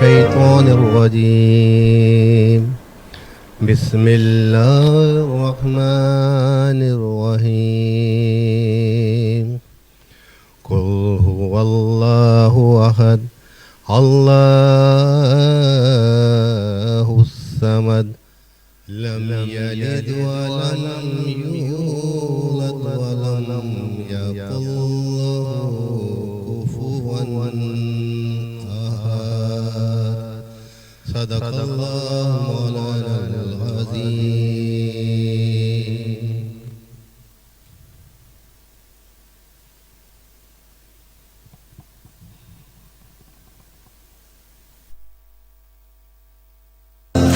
الشيطان الرجيم بسم الله الرحمن الرحيم قل هو الله أحد الله الصمد لم يلد ولم يولد ولم يكن له كفوا أحد صدق الله مولانا العظيم.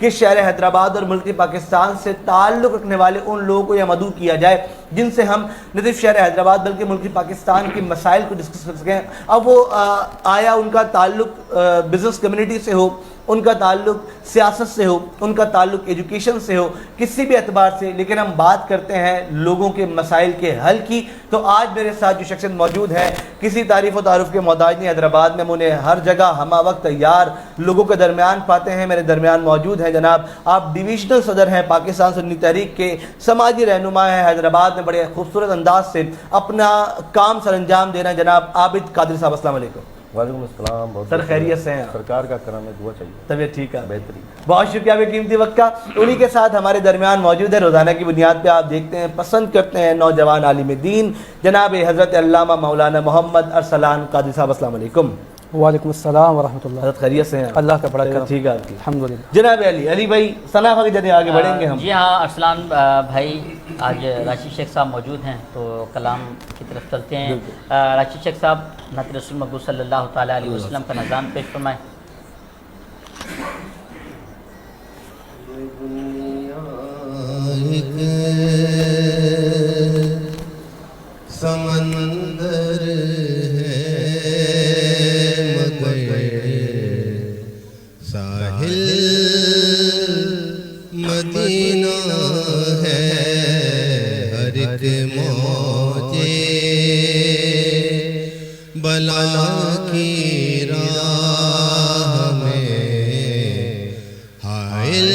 کہ شہر حیدرآباد اور ملک پاکستان سے تعلق رکھنے والے ان لوگوں کو یہ مدعو کیا جائے جن سے ہم نہ صرف شہر حیدرآباد بلکہ ملک پاکستان کے مسائل کو ڈسکس کر سکیں. اب وہ آیا ان کا تعلق بزنس کمیونٹی سے ہو, ان کا تعلق سیاست سے ہو, ان کا تعلق ایجوکیشن سے ہو, کسی بھی اعتبار سے, لیکن ہم بات کرتے ہیں لوگوں کے مسائل کے حل کی. تو آج میرے ساتھ جو شخصیت موجود ہے کسی تعریف و تعارف کے محتاج نہیں, حیدرآباد میں ہم انہیں ہر جگہ ہمہ وقت تیار لوگوں کے درمیان پاتے ہیں. میرے درمیان موجود ہیں جناب, آپ ڈویژنل صدر ہیں پاکستان سنی تحریک کے, سماجی رہنما ہیں, حیدرآباد میں بڑے خوبصورت انداز سے اپنا کام سر انجام دے رہے ہیں. جناب عابد قادری صاحب, السلام علیکم. وعلیکم السلام. بہت سر خیریت سے ہیں؟ سرکار کا کرم ہے, دعا چاہیے. طبیعت ٹھیک ہے؟ بہترین. بہت شکریہ آپ کے قیمتی وقت کا. انہی کے ساتھ ہمارے درمیان موجود ہے, روزانہ کی بنیاد پہ آپ دیکھتے ہیں پسند کرتے ہیں نوجوان عالم دین جناب حضرت علامہ مولانا محمد ارسلان قادری صاحب, السلام علیکم. وعلیکم السلام ورحمۃ اللہ. حضرت خیریت سے ہیں؟ اللہ کا بڑا کرم. ٹھیک ہے آپ کی. الحمدللہ. جناب علی بھائی ثناء کے جدے آگے بڑھیں گے ہم. جی ہاں ارسلان بھائی, آج راشد شیخ صاحب موجود ہیں تو کلام کی طرف چلتے ہیں. راشد شیخ صاحب نعت رسول مقبول صلی اللہ تعالیٰ علیہ وسلم کا نظام پیش فرمائیں. سمندر ہے مگر ساحل مدینہ ہے, ہر ایک موجے بلا کی راہ میں حائل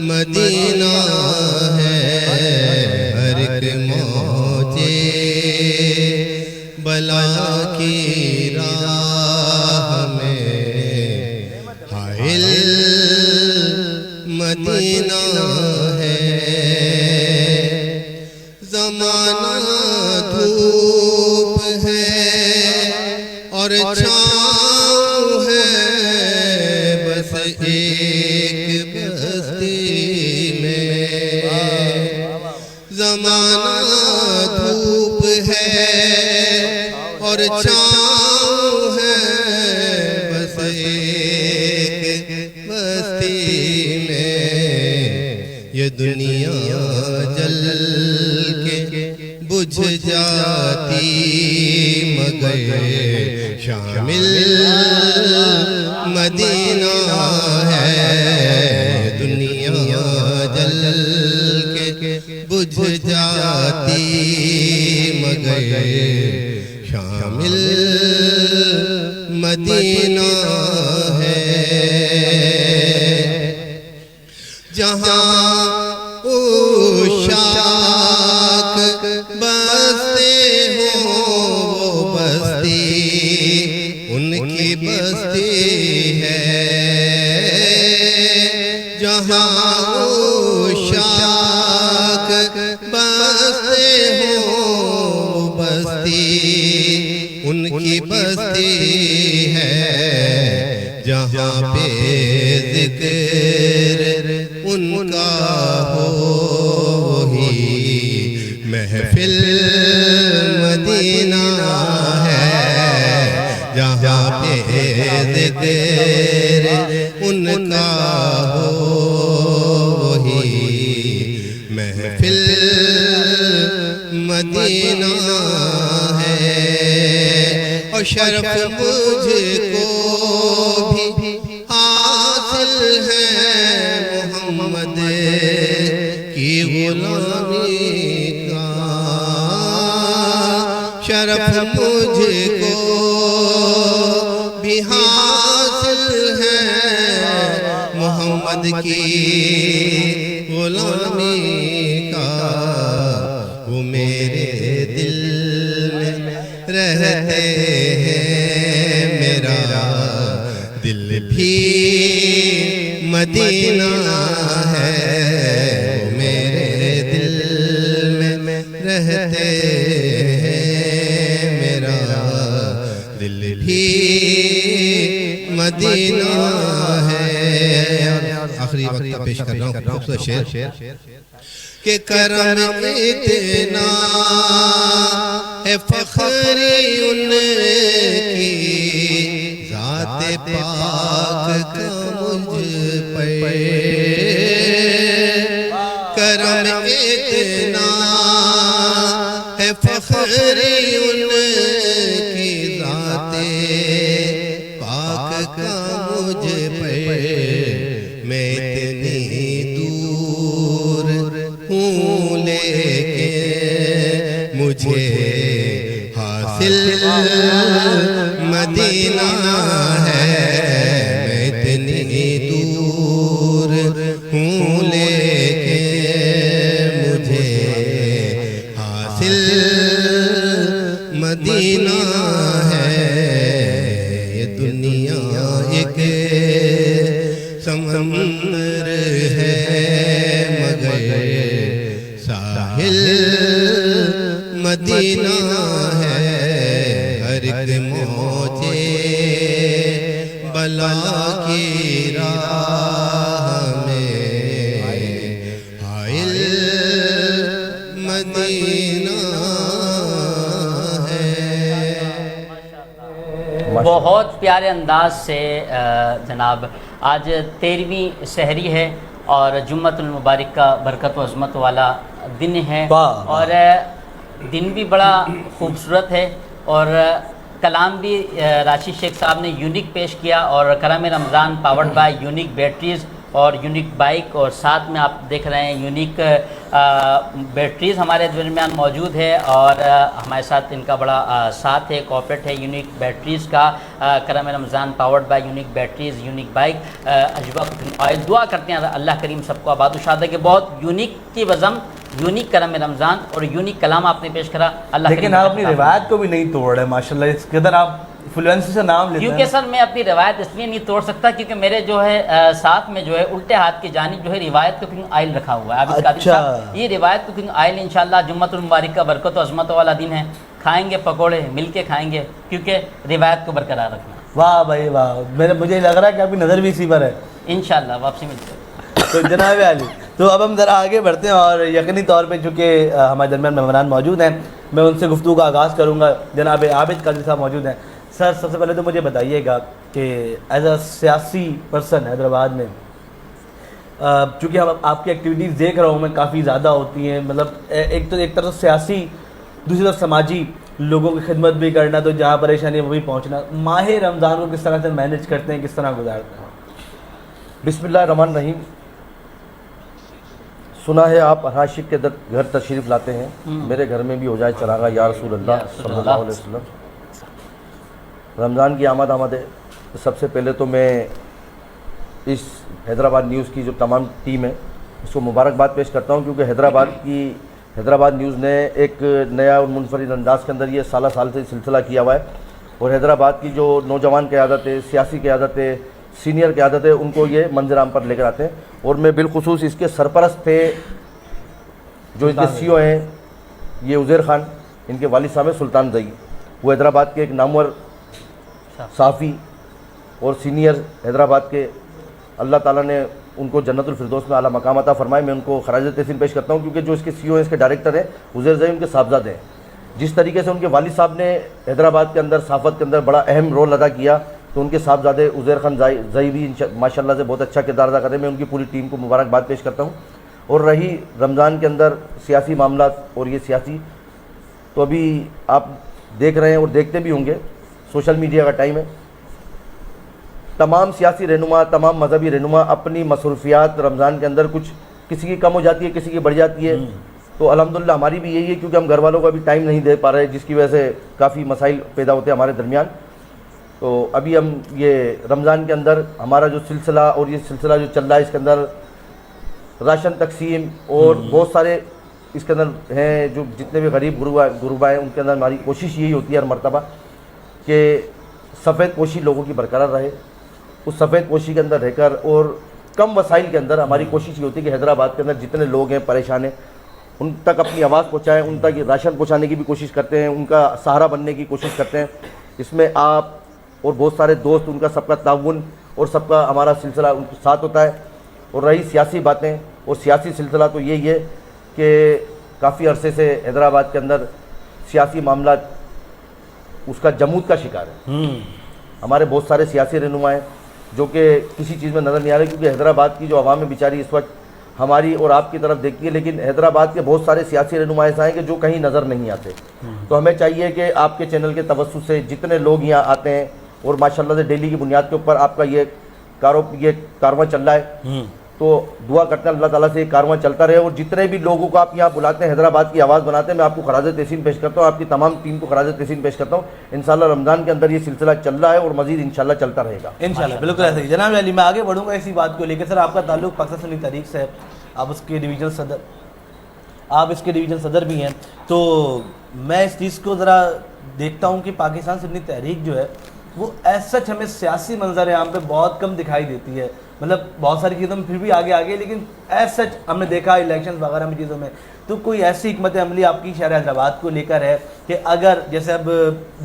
مدینہ ہے, ہر ایک موجے بلا کی راہ میں حائل مدینہ ہے. زمانہ دھوپ ہے اور چھاؤں ہے, بس ایک بستی میں. زمانہ دھوپ ہے اور چھاؤں ہے, بس ایک بستی میں. یہ دنیا جل کے بجھ جاتی مگر شامل مدینہ ہے. دنیا جل کے بجھ جاتی مگر شامل مدینہ ہے. جہاں عشاق بستے ہوں وہ بستی ان کی بستی ہے. جہاں عشاق بستے ہوں بستی ان کی بستی ہے. جہاں پہ ذکر ان کا ہو ہی محفل مدینہ ہے. جہاں پہ ذکر ان کا ہو ہی محفل مدینہ ہے. اور شرف مجھ کو بھی حاصل ہے محمد کی غلامی کا. شرف مجھ کو بھی حاصل ہے محمد کی غلامی کا. وہ میرے دل میں رہتے ہیں, میرا دل بھی مدینہ ہے. وہ میرے دل میں رہتے ہیں, میرا دل بھی مدینہ ہے. آخری وقت پیش کر رہا ہوں خوبصورت شعر کہ کرم اتنا ہے فخری ان کی ذات پاک کا مجھ کرم اتنا ہے فخری ان کی ذات پاک کا مجھ پر میں اتنی دور ہوں لیکن مجھے حاصل مدینہ ہے میں اتنی دور ہوں لیکن مجھے حاصل مدینہ ہے یہ دنیا ایک سمندر ہے مگر ساحل مدینہ ہے ہر ایک موجے بلا کی راہ میں حائل مدینہ ہے۔ بہت پیارے انداز سے جناب آج 13ویں سحری ہے اور جمعۃ المبارک کا برکت و عظمت والا دن ہے اور دن بھی بڑا خوبصورت ہے اور کلام بھی راشد شیخ صاحب نے یونیک پیش کیا اور Karam Ramzan powered by unique batteries اور یونیک بائک اور ساتھ میں آپ دیکھ رہے ہیں یونیک بیٹریز ہمارے درمیان موجود ہے اور ہمارے ساتھ ان کا بڑا ساتھ ہے کوآپریٹ ہے یونیک بیٹریز کا Karam Ramzan powered by unique batteries unique bike Ajwa oil دعا کرتے ہیں اللہ کریم سب کو آباد و شاد ہے کہ بہت یونیک کی وزم یونیک کرم رمضان اور یونیک کلام آپ نے پیش کرا اللہ لیکن آپ اپنی روایت کو بھی نہیں توڑ رہے ماشاءاللہ اس قدر آپ فلوئنسی سے نام لیتے ہیں کیونکہ سر میں اپنی روایت اس لیے نہیں توڑ سکتا کیونکہ میرے جو ہے ساتھ میں جو ہے الٹے ہاتھ کی جانب جو ہے روایت کوکنگ آئل رکھا ہوا ہے عابد قادری صاحب یہ روایت کوکنگ آئل انشاءاللہ جمعۃ المبارک کا برکت و عظمت والا دن ہے کھائیں گے پکوڑے مل کے کھائیں گے کیونکہ روایت کو برقرار رکھنا واہ بھائی واہ مجھے لگ رہا ہے کہ آپ کی نظر بھی اسی پر ہے انشاءاللہ واپسی ملتے ہیں تو جناب علی تو اب ہم ذرا آگے بڑھتے ہیں اور یقینی طور پہ چونکہ ہمارے درمیان مہمان موجود ہیں میں ان سے گفتگو کا آغاز کروں گا جناب عابد قادری صاحب موجود ہیں سر سب سے پہلے تو مجھے بتائیے گا کہ ایز اے سیاسی پرسن حیدرآباد میں چونکہ ہم آپ کی ایکٹیویٹیز دیکھ رہا ہوں میں کافی زیادہ ہوتی ہیں مطلب ایک طرف سیاسی دوسری طرف سماجی لوگوں کی خدمت بھی کرنا تو جہاں پریشانی ہے وہ بھی پہنچنا ماہ رمضان کو کس طرح سے مینیج کرتے ہیں کس طرح گزارتے ہیں بسم اللہ الرحمن الرحیم سنا ہے آپ عاشق کے گھر تشریف لاتے ہیں میرے گھر میں بھی ہو جائے چراغا یا رسول اللہ صلی اللہ علیہ وسلم رمضان کی آمد ہے سب سے پہلے تو میں اس حیدرآباد نیوز کی جو تمام ٹیم ہے اس کو مبارکباد پیش کرتا ہوں کیونکہ حیدرآباد نیوز نے ایک نیا اور منفرد انداز کے اندر یہ سالہ سال سے سلسلہ کیا ہوا ہے اور حیدرآباد کی جو نوجوان قیادت ہے سیاسی قیادت ہے سینئر قیادت ہے ان کو یہ منظر عام پر لے کر آتے ہیں اور میں بالخصوص اس کے سرپرست تھے جو ان کے سی او ہیں یہ عزیر خان ان کے والد صاحب ہیں سلطان زئی وہ حیدرآباد کے ایک نامور صحافی اور سینئر حیدرآباد کے اللہ تعالیٰ نے ان کو جنت الفردوس میں اعلیٰ مقام عطا فرمائے میں ان کو خراج تحسین پیش کرتا ہوں کیونکہ جو اس کے سی او ہیں اس کے ڈائریکٹر ہیں عزیر زئی ان کے صاحبزادے ہیں جس طریقے سے ان کے والد صاحب نے حیدرآباد کے اندر صحافت کے اندر بڑا اہم رول ادا کیا تو ان کے صاحبزادے عزیر خان زئی بھی ماشاء اللہ سے بہت اچھا کردار ادا کر رہے ہیں میں ان کی پوری ٹیم کو مبارکباد پیش کرتا ہوں اور رہی رمضان کے اندر سیاسی معاملات اور یہ سیاسی تو ابھی آپ دیکھ رہے ہیں اور دیکھتے بھی ہوں گے سوشل میڈیا کا ٹائم ہے تمام سیاسی رہنما تمام مذہبی رہنما اپنی مصروفیات رمضان کے اندر کچھ کسی کی کم ہو جاتی ہے کسی کی بڑھ جاتی ہے تو الحمدللہ ہماری بھی یہی ہے کیونکہ ہم گھر والوں کو ابھی ٹائم نہیں دے پا رہے جس کی وجہ سے کافی مسائل پیدا ہوتے ہیں ہمارے درمیان تو ابھی ہم یہ رمضان کے اندر ہمارا جو سلسلہ اور یہ سلسلہ جو چل رہا ہے اس کے اندر راشن تقسیم اور بہت سارے اس کے اندر ہیں جو جتنے بھی غریب غربا ہیں ان کے اندر ہماری کوشش یہی ہوتی ہے ہر مرتبہ کہ سفید پوشی لوگوں کی برقرار رہے اس سفید پوشی کے اندر رہ کر اور کم وسائل کے اندر ہماری کوشش یہ ہوتی ہے کہ حیدرآباد کے اندر جتنے لوگ ہیں پریشان ہیں ان تک اپنی آواز پہنچائیں ان تک راشن پہنچانے کی بھی کوشش کرتے ہیں ان کا سہارا بننے کی کوشش کرتے ہیں اس میں آپ اور بہت سارے دوست ان کا سب کا تعاون اور سب کا ہمارا سلسلہ ان کے ساتھ ہوتا ہے اور رہی سیاسی باتیں اور سیاسی سلسلہ تو یہی ہے کہ کافی عرصے سے حیدرآباد کے اندر سیاسی معاملات اس کا جمود کا شکار ہے ہمارے بہت سارے سیاسی رہنما ہیں جو کہ کسی چیز میں نظر نہیں آ رہے کیونکہ حیدرآباد کی جو عوام ہے بیچاری اس وقت ہماری اور آپ کی طرف دیکھتی ہے، لیکن حیدرآباد کے بہت سارے سیاسی رہنما ایسا ہیں کہ جو کہیں نظر نہیں آتے. تو ہمیں چاہیے کہ آپ کے چینل کے توسط سے جتنے لوگ یہاں آتے ہیں، اور ماشاءاللہ سے ڈیلی کی بنیاد کے اوپر آپ کا یہ کارواں چل رہا ہے، تو دعا کرتے ہیں اللہ تعالیٰ سے یہ کارواں چلتا رہے، اور جتنے بھی لوگوں کو آپ یہاں بلاتے ہیں، حیدرآباد کی آواز بناتے ہیں، میں آپ کو خراج تحسین پیش کرتا ہوں، آپ کی تمام ٹیم کو خراج تحسین پیش کرتا ہوں. انشاءاللہ رمضان کے اندر یہ سلسلہ چل رہا ہے اور مزید انشاءاللہ چلتا رہے گا انشاءاللہ. بالکل ایسے ہی. جناب علی میں آگے بڑھوں گا اسی بات کو لے کے. سر آپ کا تعلق پاکستان سنی تحریک سے ہے، آپ اس کے ڈویژن صدر بھی ہیں، تو میں اس چیز کو ذرا دیکھتا ہوں کہ پاکستان سنی تحریک جو ہے وہ ایز سچ ہمیں سیاسی منظر عام پہ بہت کم دکھائی دیتی ہے. مطلب بہت ساری چیزوں میں پھر بھی آگے لیکن ایز سچ ہم نے دیکھا الیکشن وغیرہ میں چیزوں میں. تو کوئی ایسی حکمت عملی آپ کی شہر حیدرآباد کو لے کر ہے کہ اگر جیسے اب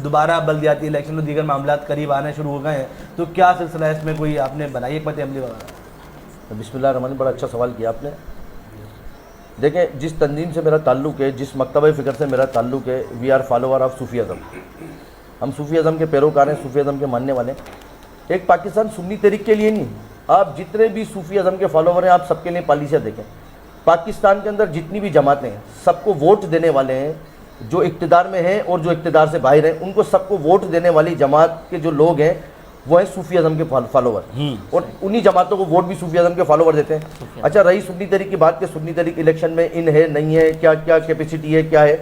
دوبارہ بلدیاتی الیکشن اور دیگر معاملات قریب آنے شروع ہو گئے ہیں تو کیا سلسلہ ہے اس میں، کوئی آپ نے بنائی حکمت عملی وغیرہ؟ بسم اللہ الرحمن الرحیم. بڑا اچھا سوال کیا آپ نے. دیکھیں جس تنظیم سے میرا تعلق ہے، جس مکتبہ فکر سے میرا تعلق ہے، وی آر فالوور آف صوفی ازم. ہم صوفی ازم کے پیروکار ہیں، صوفی ازم کے ماننے والے ہیں. ایک پاکستان سنی تحریک کے لیے نہیں، آپ جتنے بھی صوفی ازم کے فالوور ہیں آپ سب کے لیے پالیسیاں دیکھیں. پاکستان کے اندر جتنی بھی جماعتیں ہیں سب کو ووٹ دینے والے ہیں، جو اقتدار میں ہیں اور جو اقتدار سے باہر ہیں، ان کو سب کو ووٹ دینے والی جماعت کے جو لوگ ہیں وہ ہیں صوفی ازم کے فالوور، اور انہی جماعتوں کو ووٹ بھی صوفی ازم کے فالوور دیتے ہیں. اچھا رہی سنی تحریک کی بات کہ سنی تحریک الیکشن میں ان ہے نہیں ہے، کیا کیا کیپیسٹی ہے، کیا ہے،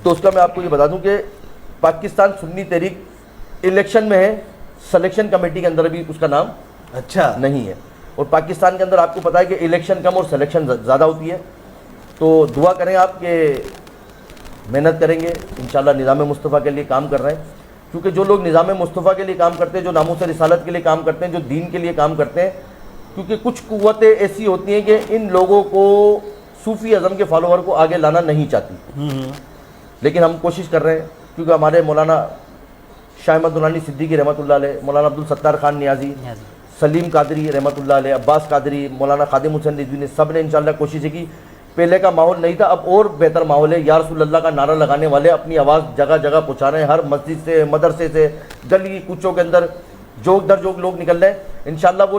تو اس کا میں آپ کو یہ بتا دوں کہ پاکستان سنی تحریک الیکشن میں ہے، سلیکشن کمیٹی کے اندر بھی اس کا نام اچھا نہیں ہے. اور پاکستان کے اندر آپ کو پتا ہے کہ الیکشن کم اور سلیکشن زیادہ ہوتی ہے. تو دعا کریں آپ کہ محنت کریں گے انشاءاللہ. نظام مصطفیٰ کے لیے کام کر رہے ہیں، کیونکہ جو لوگ نظام مصطفیٰ کے لیے کام کرتے ہیں، جو ناموس رسالت کے لیے کام کرتے ہیں، جو دین کے لیے کام کرتے ہیں، کیونکہ کچھ قوتیں ایسی ہوتی ہیں کہ ان لوگوں کو صوفی ازم کے فالوور کو آگے لانا نہیں چاہتی، لیکن ہم کوشش کر رہے ہیں. کیونکہ ہمارے مولانا شاہ احمد نورانی صدیقی رحمۃ اللہ علیہ، مولانا عبدالستار خان نیازی، سلیم قادری رحمۃ اللہ علیہ، عباس قادری، مولانا خادم حسین رضوی نے سب نے انشاءاللہ کوشش کی. پہلے کا ماحول نہیں تھا، اب اور بہتر ماحول ہے. یا رسول اللہ کا نعرہ لگانے والے اپنی آواز جگہ جگہ پہنچا رہے ہیں، ہر مسجد سے، مدرسے سے، گلی کوچوں کے اندر جوک در جوک لوگ نکل رہے ہیں. انشاءاللہ وہ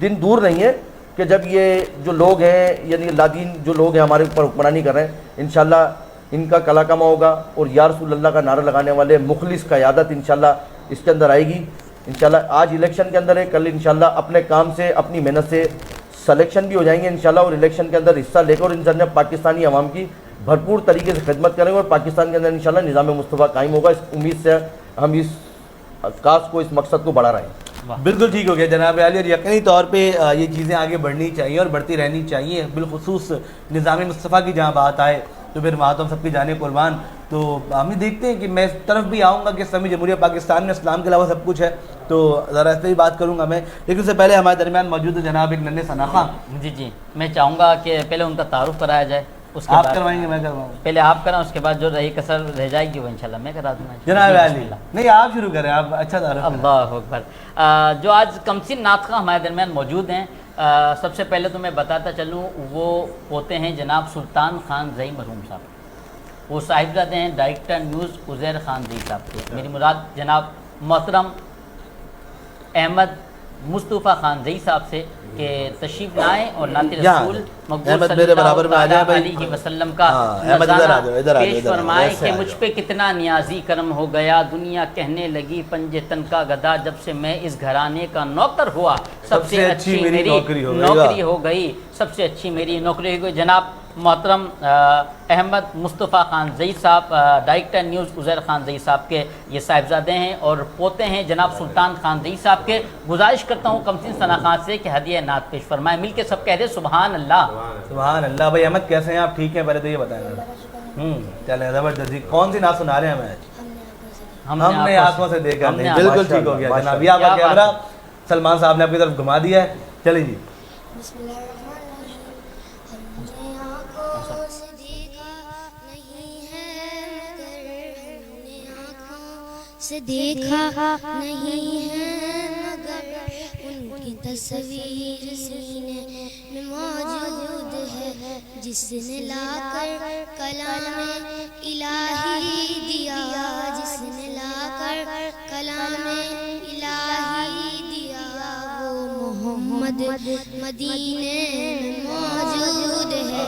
دن دور نہیں ہے کہ جب یہ جو لوگ ہیں یعنی لادین جو لوگ ہیں ہمارے اوپر حکمرانی کر رہے ہیں، انشاءاللہ ان کا کلا کما ہوگا، اور یا رسول اللہ کا نعرہ لگانے والے مخلص قیادت انشاءاللہ اس کے اندر آئے گی. انشاءاللہ آج الیکشن کے اندر ہے، کل انشاءاللہ اپنے کام سے اپنی محنت سے سلیکشن بھی ہو جائیں گے انشاءاللہ، اور الیکشن کے اندر حصہ لے کر انشاءاللہ پاکستانی عوام کی بھرپور طریقے سے خدمت کریں گے، اور پاکستان کے اندر انشاءاللہ نظام مصطفیٰ قائم ہوگا. اس امید سے ہم اس کاس کو، اس مقصد کو بڑھا رہے ہیں. بالکل ٹھیک ہو گیا جناب عالی، اور یقینی طور پہ یہ چیزیں آگے بڑھنی چاہیے اور بڑھتی رہنی چاہیے. بالخصوص نظام مصطفیٰ کی جہاں بات آئے تو پھر وہاں تو ہم سب کی جانیں قربان. تو ہم یہ دیکھتے ہیں کہ میں اس طرف بھی آؤں گا کہ اسلامی جمہوریہ پاکستان میں اسلام کے علاوہ سب کچھ ہے، تو ذرا اس پہ ہی بات کروں گا میں. لیکن اس سے پہلے ہمارے درمیان موجود ہے جناب ایک ننھے سناخا. جی میں چاہوں گا کہ پہلے ان کا تعارف کرایا جائے، اس کے آپ بعد کروائیں گے میں کرواؤں گا؟ پہلے آپ کریں، اس کے بعد جو رہی کسر رہ جائے گی وہ انشاءاللہ میں کرا دوں گا. جناب عالی نہیں آپ شروع کریں، آپ اچھا تعارف. اللہ اکبر. جو آج کمسن ناطقہ ہمارے درمیان موجود ہیں، سب سے پہلے تو میں بتاتا چلوں وہ ہوتے ہیں جناب سلطان خان زئی مرحوم صاحب. وہ صاحبزادے ہیں ڈائریکٹر نیوز عزیر خان زئی صاحب کے. میری مراد جناب محترم احمد مصطفیٰ خان زئی صاحب سے کہ تشریف لائیں اور نعت رسول مقبول صلی اللہ علیہ وسلم کا نذرانہ پیش فرمائیں کہ مجھ پہ کتنا نیازی کرم ہو گیا، دنیا کہنے لگی پنجے تن کا گدا، جب سے میں اس گھرانے کا نوکر ہوا سب سے اچھی میری نوکری ہو گئی، سب سے اچھی میری نوکری ہو گئی. جناب محترم احمد مصطفیٰ خان زئی صاحب ڈائریکٹر نیوز عزیر خان زئی صاحب کے یہ صاحبزادے ہیں اور پوتے ہیں جناب سلطان خان زئی صاحب کے. گزارش کرتا ہوں کمسن ثنا خان سے کہ ہدیہ نعت پیش فرمائیں. مل کے سب کہہ دیں سبحان اللہ. سبحان اللہ. بھائی احمد کیسے ہیں آپ؟ ٹھیک ہیں؟ پہلے تو یہ بتائیں. چلیں زبردستی. کون سی نعت سنا رہے ہیں ہمیں؟ ہم نے آنکھوں سے دیکھا نہیں. بالکل ٹھیک ہو گیا جناب. یہ آپ کا کیمرہ سلمان صاحب نے آپ کی طرف گھما دیا ہے. چلیں جی. سے دیکھا نہیں ہے مگر ان کی تصویر سینے میں موجود ہے، جس نے لا کر کلام الہی دیا، جس نے لا کر کلام الہی دیا، وہ محمد مدینے میں موجود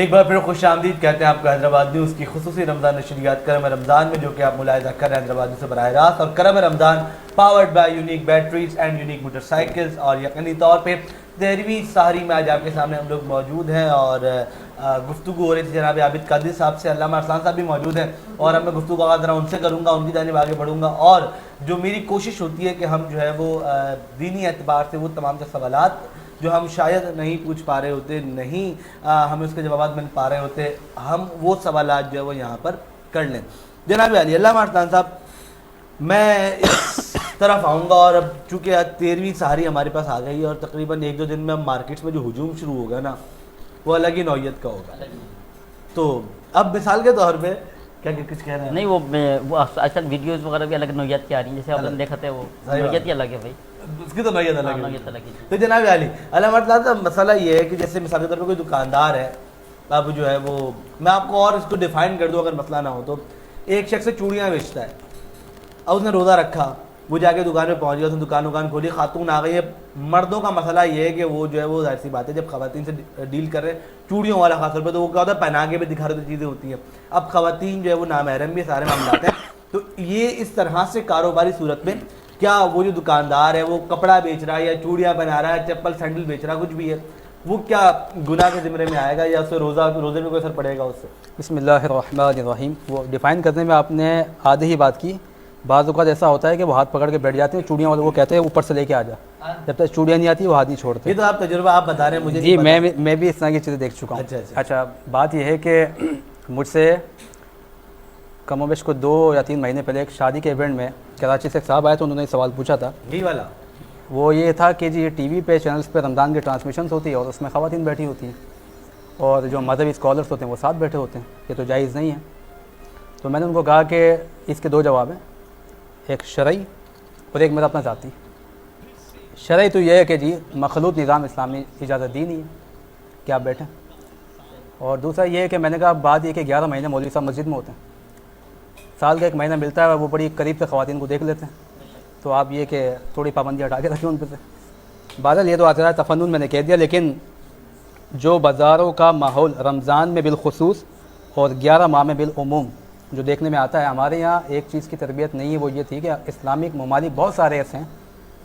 ایک بار پھر خوش آمدید کہتے ہیں آپ کو حیدرآباد نیوز کی خصوصی رمضان نشریات کرم رمضان میں، جو کہ آپ ملاحظہ کر رہے ہیں حیدرآباد نیوز سے براہ راست، اور Karam Ramzan powered by unique batteries and unique motorcycles, اور یقینی طور پہ 13ویں سحری میں آج آپ کے سامنے ہم لوگ موجود ہیں، اور گفتگو ہو رہی تھی جناب عابد قادری صاحب سے، علامہ ارسلان صاحب بھی موجود ہیں، اور اب میں گفتگو کا آغاز ذرا ان سے کروں گا، ان کی جانب آگے بڑھوں گا، اور جو میری کوشش ہوتی ہے کہ ہم جو ہے وہ دینی اعتبار سے وہ تمام جو سوالات جو ہم شاید نہیں پوچھ پا رہے ہوتے، نہیں ہمیں اس کے جوابات مل پا رہے ہوتے، ہم وہ سوالات جو ہے وہ یہاں پر کر لیں۔ جناب علی، علامہ ارسلان صاحب، میں اس طرف آؤں گا، اور اب چونکہ 13ویں سحری ہمارے پاس آ گئی ہے، اور تقریباً 1-2 دن میں مارکیٹس میں جو ہجوم شروع ہوگا نا، وہ الگ ہی نوعیت کا ہوگا۔ تو اب مثال کے طور پہ کیا کچھ کہہ رہے ہیں؟ نہیں، وہ آج کل ویڈیوز وغیرہ بھی الگ نوعیت کی آ رہی ہیں، جیسے آپ نے دیکھا تھا، وہ نوعیت ہی الگ ہے بھائی، اس کی تو نوعیت الگ ہے۔ نوعیت الگ ہے۔ تو جناب علی، علامہ ارسلان صاحب، مسئلہ یہ ہے کہ جیسے مثال کے طور پہ کوئی دکاندار ہے، اب جو ہے وہ، میں آپ کو اور اس کو ڈیفائن کر دوں اگر مسئلہ نہ ہو تو، ایک شخص چوڑیاں بیچتا ہے، اور اس نے روزہ رکھا، وہ جا کے دکان پہ پہنچ گیا، اس نے دکان کھولی، خاتون آ گئی ہے۔ مردوں کا مسئلہ یہ ہے کہ وہ جو ہے وہ ظاہر سی بات ہے، جب خواتین سے ڈیل کر رہے ہیں، چوڑیوں والا خاص طور پہ، تو وہ کیا ہوتا ہے، پہنا کے بھی دکھا رہے چیزیں ہوتی ہیں۔ اب خواتین جو ہے وہ نامحرم بھی سارے معاملات ہیں، تو یہ اس طرح سے کاروباری صورت میں کیا وہ جو دکاندار ہے وہ کپڑا بیچ رہا ہے یا چوڑیاں بنا رہا ہے، چپل سینڈل بیچ رہا ہے، کچھ بھی ہے، وہ کیا گناہ کے زمرے میں آئے گا، یا اس سے روزے میں کوئی اثر پڑے گا اس سے؟ بسم اللہ الرحمن الرحیم۔ وہ ڈیفائن کرنے میں آپ نے آدھے ہی بات کی۔ بعض اوقات ایسا ہوتا ہے کہ وہ ہاتھ پکڑ کے بیٹھ جاتے ہیں، چوڑیاں والے وہ کہتے ہیں اوپر سے لے کے آ جا، جب تک چوڑیاں نہیں آتی وہ ہاتھ نہیں چھوڑتے۔ یہ تو آپ تجربہ آپ بتا رہے ہیں مجھے۔ جی، میں بھی اس طرح کی چیزیں دیکھ چکا ہوں۔ اچھا، بات یہ ہے کہ مجھ سے کم و بیش کو 2 یا 3 مہینے پہلے ایک شادی کے ایونٹ میں کراچی سے ایک صاحب آئے تو انہوں نے ایک سوال پوچھا تھا، یہی والا، وہ یہ تھا کہ جی ٹی وی پہ چینلز پہ رمضان کی ٹرانسمیشنز ہوتی ہے اور اس میں خواتین بیٹھی ہوتی ہیں، اور جو مذہبی اسکالرس ہوتے ہیں وہ ساتھ بیٹھے ہوتے ہیں، یہ تو جائز نہیں ہے۔ تو میں نے ان کو کہا کہ اس کے 2 جواب ہیں، ایک شرعی اور ایک میرا اپنا ذاتی۔ شرعی تو یہ ہے کہ جی مخلوط نظام اسلامی اجازت دی نہیں ہے کہ آپ بیٹھیں، اور دوسرا یہ ہے کہ میں نے کہا بات یہ کہ 11 مہینے مولوی صاحب مسجد میں ہوتے ہیں، سال کا 1 مہینہ ملتا ہے، وہ بڑی قریب سے خواتین کو دیکھ لیتے ہیں، تو آپ یہ کہ تھوڑی پابندی ہٹا کے رکھیں ان پہ سے۔ بہرحال یہ تو آتا ہے تفنن، میں نے کہہ دیا، لیکن جو بازاروں کا ماحول رمضان میں بالخصوص اور 11 ماہ میں بالعموم جو دیکھنے میں آتا ہے، ہمارے یہاں ایک چیز کی تربیت نہیں ہے، وہ یہ تھی کہ اسلامک ممالک بہت سارے ایسے ہیں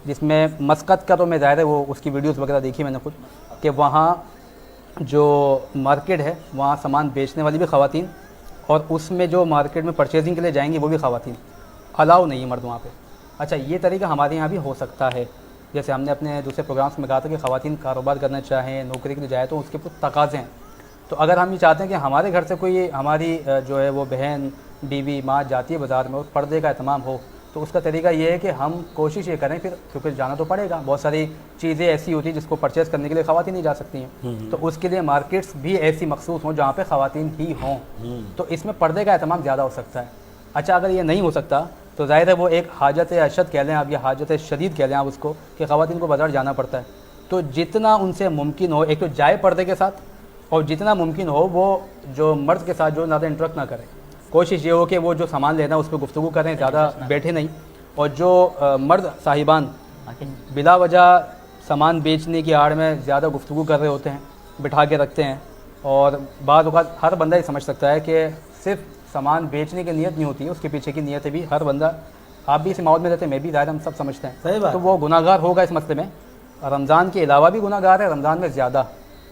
جس میں مسقط کا تو میں ظاہر ہے وہ اس کی ویڈیوز وغیرہ دیکھی میں نے خود، کہ وہاں جو مارکیٹ ہے وہاں سامان بیچنے والی بھی خواتین، اور اس میں جو مارکیٹ میں پرچیزنگ کے لیے جائیں گی وہ بھی خواتین، الاؤ نہیں ہے مرد وہاں پہ۔ اچھا، یہ طریقہ ہمارے یہاں بھی ہو سکتا ہے، جیسے ہم نے اپنے دوسرے پروگرامس میں کہا تھا کہ خواتین کاروبار کرنا چاہیں، نوکری کے لیے جائے تو اس کے کچھ تقاضے ہیں، تو اگر ہم یہ چاہتے ہیں کہ ہمارے گھر سے کوئی ہماری جو ہے وہ بہن، بیوی، ماں جاتی ہے بازار میں اور پردے کا اہتمام ہو، تو اس کا طریقہ یہ ہے کہ ہم کوشش یہ کریں، پھر کیونکہ جانا تو پڑے گا، بہت ساری چیزیں ایسی ہوتی ہیں جس کو پرچیز کرنے کے لیے خواتین نہیں جا سکتی ہیں، تو اس کے لیے مارکیٹس بھی ایسی مخصوص ہوں جہاں پہ خواتین ہی ہوں، تو اس میں پردے کا اہتمام زیادہ ہو سکتا ہے۔ اچھا، اگر یہ نہیں ہو سکتا تو ظاہر ہے وہ ایک حاجت اشد کہہ لیں آپ، یا حاجت شدید کہہ لیں آپ اس کو، کہ خواتین کو بازار جانا پڑتا ہے، تو جتنا ان سے ممکن ہو ایک تو جائے پردے کے ساتھ، اور جتنا ممکن ہو وہ جو مرد کے ساتھ جو زیادہ انٹریکٹ نہ کرے، کوشش یہ ہو کہ وہ جو سامان لینا ہے اس پہ گفتگو کریں، زیادہ بیٹھے نہیں، اور جو مرد صاحبان بلا وجہ سامان بیچنے کی آڑ میں زیادہ گفتگو کر رہے ہوتے ہیں، بٹھا کے رکھتے ہیں، اور بعض اوقات ہر بندہ یہ سمجھ سکتا ہے کہ صرف سامان بیچنے کی نیت نہیں ہوتی ہے، اس کے پیچھے کی نیت بھی ہر بندہ، آپ بھی اس ماحول میں رہتے ہیں، میں بھی ظاہر، ہم سب سمجھتے ہیں، تو وہ گناہ گار ہوگا اس مسئلے میں۔ رمضان کے علاوہ بھی گناہ گار ہے، رمضان میں زیادہ،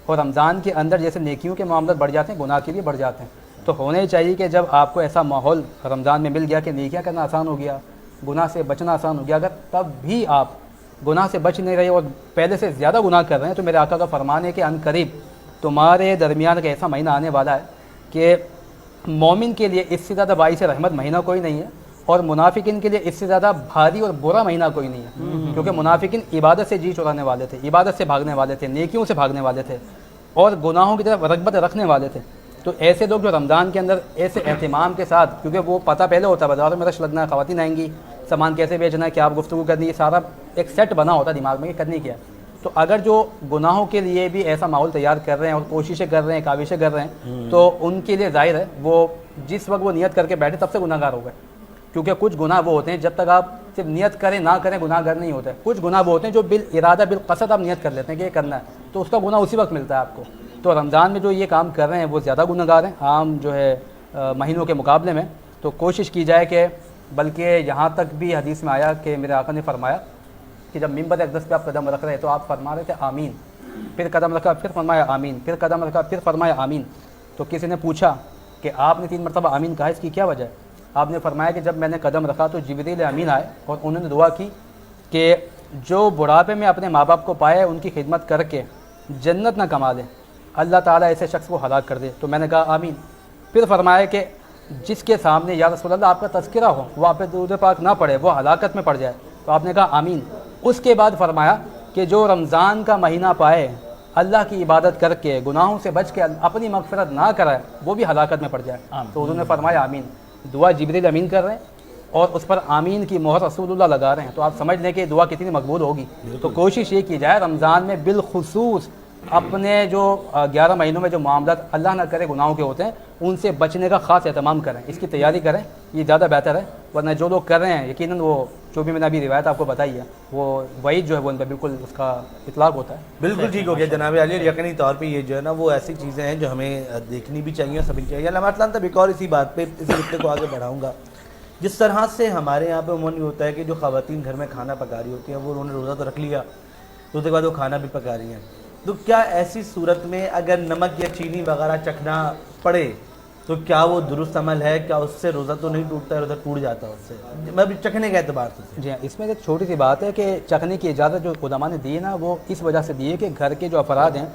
اور رمضان کے اندر جیسے نیکیوں کے معاملات بڑھ جاتے ہیں، گناہ کے بھی بڑھ جاتے ہیں، تو ہونا ہی چاہیے کہ جب آپ کو ایسا ماحول رمضان میں مل گیا کہ نیکیاں کرنا آسان ہو گیا، گناہ سے بچنا آسان ہو گیا، اگر تب بھی آپ گناہ سے بچ نہیں رہے اور پہلے سے زیادہ گناہ کر رہے ہیں، تو میرے آقا کا فرمان ہے کہ عن قریب تمہارے درمیان کا ایسا مہینہ آنے والا ہے کہ مومن کے لیے اس سے زیادہ باعث رحمت مہینہ کوئی نہیں ہے، اور منافقین کے لیے اس سے زیادہ بھاری اور برا مہینہ کوئی نہیں ہے، کیونکہ منافقین عبادت سے جی چرانے والے تھے، عبادت سے بھاگنے والے تھے، نیکیوں سے بھاگنے والے تھے، اور گناہوں کی طرف رغبت رکھنے والے تھے۔ تو ایسے لوگ جو رمضان کے اندر ایسے اہتمام کے ساتھ، کیونکہ وہ پتہ پہلے ہوتا ہے بازاروں میں رش لگنا ہے، خواتین آئیں گی، سامان کیسے بیچنا ہے، کیا آپ گفتگو کرنی ہے، سارا ایک سیٹ بنا ہوتا ہے دماغ میں کہ کرنی کیا ہے، تو اگر جو گناہوں کے لیے بھی ایسا ماحول تیار کر رہے ہیں اور کوششیں کر رہے ہیں، کاوشیں کر رہے ہیں، تو ان کے لیے ظاہر ہے وہ جس وقت وہ نیت کر کے بیٹھے تب سے گناہ گار ہو گئے، کیونکہ کچھ گناہ وہ ہوتے ہیں جب تک آپ صرف نیت کریں نہ کریں گناہ گار نہیں ہوتے، کچھ گناہ وہ ہوتے ہیں جو بالارادہ بالقصد آپ نیت کر لیتے ہیں کہ یہ کرنا ہے، تو اس کا گناہ اسی وقت ملتا ہے آپ کو، تو رمضان میں جو یہ کام کر رہے ہیں وہ زیادہ گنہگار ہیں عام جو ہے مہینوں کے مقابلے میں. تو کوشش کی جائے کہ بلکہ یہاں تک بھی حدیث میں آیا کہ میرے آقا نے فرمایا کہ جب منبر اقدس پہ آپ قدم رکھ رہے تو آپ فرما رہے تھے آمین, پھر قدم رکھا پھر فرمایا آمین, پھر قدم رکھا پھر فرمایا آمین. تو کسی نے پوچھا کہ آپ نے 3 مرتبہ آمین کہا, اس کی کیا وجہ ہے؟ آپ نے فرمایا کہ جب میں نے قدم رکھا تو جبریل امین آئے اور انہوں نے دعا کی کہ جو بڑھاپے میں اپنے ماں باپ کو پائے ان کی خدمت کر کے جنت نہ کما لیں, اللہ تعالیٰ ایسے شخص کو ہلاک کر دے. تو میں نے کہا آمین. پھر فرمایا کہ جس کے سامنے یا رسول اللہ آپ کا تذکرہ ہو وہ آپ پہ درود پاک نہ پڑھے, وہ ہلاکت میں پڑ جائے. تو آپ نے کہا آمین. اس کے بعد فرمایا کہ جو رمضان کا مہینہ پائے, اللہ کی عبادت کر کے گناہوں سے بچ کے اپنی مغفرت نہ کرائے, وہ بھی ہلاکت میں پڑ جائے. تو انہوں نے فرمایا آمین. دعا جبریل امین کر رہے ہیں اور اس پر آمین کی مہر رسول اللہ لگا رہے ہیں. تو آپ سمجھ لیں کہ دعا کتنی مقبول ہوگی. تو کوشش یہ کی جائے رمضان میں بالخصوص اپنے جو 11 مہینوں میں جو معاملات اللہ نہ کرے گناہوں کے ہوتے ہیں ان سے بچنے کا خاص اہتمام کریں, اس کی تیاری کریں, یہ زیادہ بہتر ہے. ورنہ جو لوگ کر رہے ہیں یقیناً وہ جو بھی میں نے ابھی روایت آپ کو بتائی ہے وہ وعید جو ہے وہ ان پہ بالکل اس کا اطلاق ہوتا ہے. بالکل ٹھیک ہو گیا جناب عالی, اور یقینی طور پہ یہ جو ہے نا وہ ایسی چیزیں ہیں جو ہمیں دیکھنی بھی چاہیے اور سمجھنی چاہیے. علامہ اطلان صاحب ایک اور اسی بات پہ اس رشتے کو آگے بڑھاؤں گا. جس طرح سے ہمارے یہاں پہ عموماً یہ ہوتا ہے کہ جو خواتین گھر میں کھانا پکا رہی ہوتی ہیں وہ انہوں نے روزہ تو رکھ لیا, تو اس کے بعد وہ کھانا بھی پکا رہی ہیں, تو کیا ایسی صورت میں اگر نمک یا چینی وغیرہ چکھنا پڑے تو کیا وہ درست عمل ہے؟ کیا اس سے روزہ تو نہیں ٹوٹتا ہے, روزہ ٹوٹ جاتا ہے اس سے, میں بھی چکھنے کے اعتبار سے؟ جی ہاں, اس میں ایک چھوٹی سی بات ہے کہ چکھنے کی اجازت جو علماء نے دی ہے نا وہ اس وجہ سے دی ہے کہ گھر کے جو افراد ہیں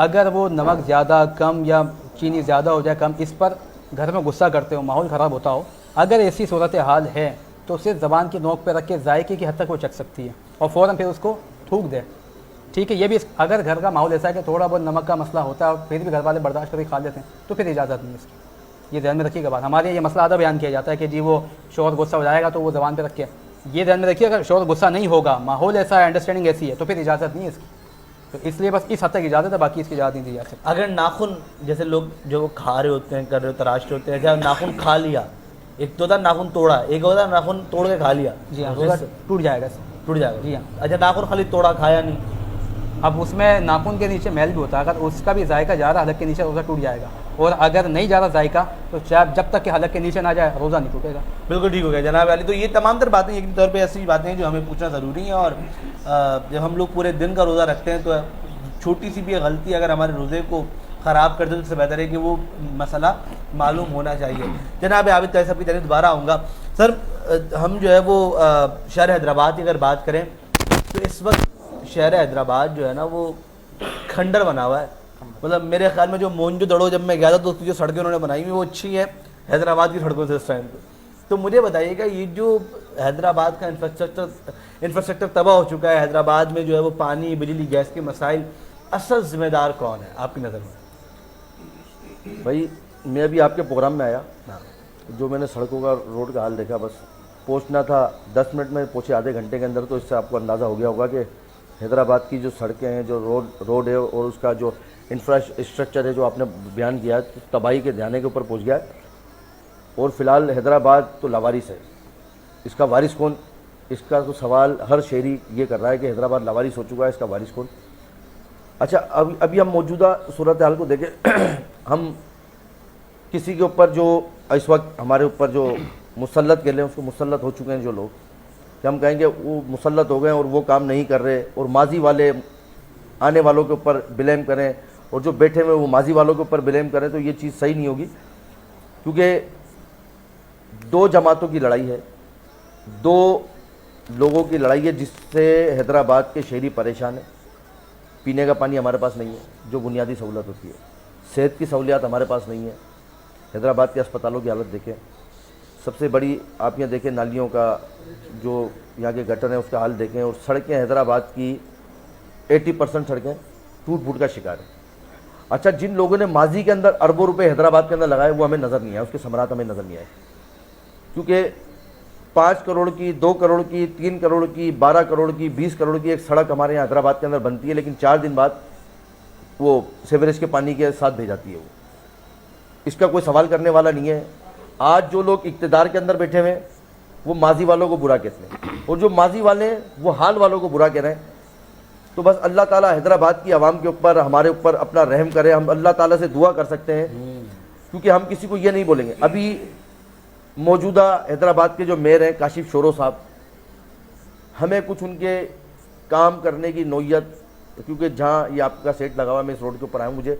اگر وہ نمک زیادہ کم یا چینی زیادہ ہو جائے کم, اس پر گھر میں غصہ کرتے ہو, ماحول خراب ہوتا ہو, اگر ایسی صورت حال ہے تو صرف زبان کی نوک پہ رکھ کے ذائقے کی حد تک وہ چکھ سکتی ہے اور فوراً پھر اس کو تھوک دے. ٹھیک ہے, یہ بھی اگر گھر کا ماحول ایسا ہے کہ تھوڑا بہت نمک کا مسئلہ ہوتا ہے اور پھر بھی گھر والے برداشت کر کے کھا لیتے ہیں تو پھر اجازت نہیں ہے اس کی. یہ ذہن میں رکھیے گا بات. ہمارے یہ مسئلہ آدھا بیان کیا جاتا ہے کہ جی وہ شوہر غصہ ہو جائے گا تو وہ زبان پہ رکھ کے, یہ ذہن میں رکھیے اگر شوہر غصہ نہیں ہوگا, ماحول ایسا ہے, انڈرسٹینڈنگ ایسی ہے, تو پھر اجازت نہیں ہے اس کی. تو اس لیے بس اس حد تک اجازت ہے, باقی اس کی اجازت نہیں دی جا سکتی. اگر ناخن جیسے لوگ جو وہ کھا رہے ہوتے ہیں, کر رہے تراش رہے ہوتے ہیں, کیا ناخن کھا لیا, ایک تو ہوتا ناخن توڑا, ایک ہوتا ناخن توڑ کے کھا لیا, جی ہاں, روزہ ٹوٹ جائے گا, ٹوٹ جائے گا. جی ہاں. اچھا ناخن خالی توڑا, کھایا نہیں, اب اس میں ناخن کے نیچے میل بھی ہوتا ہے, اگر اس کا بھی ذائقہ جا رہا حلق کے نیچے روزہ ٹوٹ جائے گا, اور اگر نہیں جا رہا ذائقہ تو جب تک کہ حلق کے نیچے نہ جائے روزہ نہیں ٹوٹے گا. بالکل ٹھیک ہو گیا جناب علی. تو یہ تمام تر باتیں یقینی طور پہ ایسی باتیں ہیں جو ہمیں پوچھنا ضروری ہیں, اور جب ہم لوگ پورے دن کا روزہ رکھتے ہیں تو چھوٹی سی بھی غلطی اگر ہمارے روزے کو خراب کر دے تو اس سے بہتر ہے کہ وہ مسئلہ معلوم ہونا چاہیے. جناب عابد طاہر صاحب کی طرف دوبارہ آؤں گا. سر ہم جو ہے وہ شہر حیدرآباد کی اگر بات کریں تو اس وقت شہر حیدرآباد جو ہے نا وہ کھنڈر بنا ہوا ہے. مطلب میرے خیال میں جو مونجو دڑو جب میں گیا تھا تو اس کی جو سڑکیں انہوں نے بنائی ہوئی وہ اچھی ہے حیدرآباد کی سڑکوں سے اس ٹائم پہ. تو مجھے بتائیے گا یہ جو حیدرآباد کا انفراسٹرکچر تباہ ہو چکا ہے, حیدرآباد میں جو ہے وہ پانی, بجلی, گیس کے مسائل, اصل ذمہ دار کون ہے آپ کی نظر میں؟ بھائی میں ابھی آپ کے پروگرام میں آیا, جو میں نے سڑکوں کا روڈ کا حال دیکھا, بس پہنچنا تھا 10 منٹ میں پہنچے آدھے گھنٹے کے اندر, تو اس سے آپ کو اندازہ ہو گیا ہوگا کہ حیدرآباد کی جو سڑکیں ہیں, جو روڈ ہے اور اس کا جو انفراسٹرکچر ہے جو آپ نے بیان کیا ہے, تباہی کے دھیانے کے اوپر پہنچ گیا ہے. اور فی الحال حیدرآباد تو لاوارث ہے. اس کا وارث کون, اس کا تو سوال ہر شہری یہ کر رہا ہے کہ حیدرآباد لاوارث ہو چکا ہے, اس کا وارث کون. اچھا ابھی ہم موجودہ صورتحال کو دیکھیں, ہم کسی کے اوپر جو اس وقت ہمارے اوپر جو مسلط کر لیں, اس کو مسلط ہو چکے ہیں جو لوگ, کہ ہم کہیں گے وہ مسلط ہو گئے اور وہ کام نہیں کر رہے, اور ماضی والے آنے والوں کے اوپر بلیم کریں, اور جو بیٹھے ہوئے وہ ماضی والوں کے اوپر بلیم کریں, تو یہ چیز صحیح نہیں ہوگی. کیونکہ 2 جماعتوں کی لڑائی ہے, 2 لوگوں کی لڑائی ہے, جس سے حیدرآباد کے شہری پریشان ہیں. پینے کا پانی ہمارے پاس نہیں ہے, جو بنیادی سہولت ہوتی ہے. صحت کی سہولیات ہمارے پاس نہیں ہے. حیدرآباد کے اسپتالوں کی حالت دیکھیں, سب سے بڑی آپ یہاں دیکھیں نالیوں کا جو یہاں کے گٹر ہیں اس کا حال دیکھیں, اور سڑکیں حیدرآباد کی 80% سڑکیں ٹوٹ پھوٹ کا شکار ہیں. اچھا جن لوگوں نے ماضی کے اندر اربوں روپے حیدرآباد کے اندر لگائے وہ ہمیں نظر نہیں آئے, اس کے ثمرات ہمیں نظر نہیں آئے. کیونکہ 5 کروڑ کی, 2 کروڑ کی, 3 کروڑ کی, 12 کروڑ کی, 20 کروڑ کی ایک سڑک ہمارے یہاں حیدرآباد کے اندر بنتی ہے, لیکن 4 دن بعد وہ سیوریج کے پانی کے ساتھ بھیج جاتی ہے. وہ اس کا کوئی سوال کرنے والا نہیں ہے. آج جو لوگ اقتدار کے اندر بیٹھے ہوئے وہ ماضی والوں کو برا کہتے ہیں, اور جو ماضی والے ہیں وہ حال والوں کو برا کہہ رہے ہیں. تو بس اللہ تعالیٰ حیدرآباد کی عوام کے اوپر ہمارے اوپر اپنا رحم کرے. ہم اللہ تعالیٰ سے دعا کر سکتے ہیں کیونکہ ہم کسی کو یہ نہیں بولیں گے. ابھی موجودہ حیدرآباد کے جو میئر ہیں کاشف شورو صاحب, ہمیں کچھ ان کے کام کرنے کی نوعیت, کیونکہ جہاں یہ آپ کا سیٹ لگا ہوا ہے میں اس روڈ کے اوپر آیا ہوں, مجھے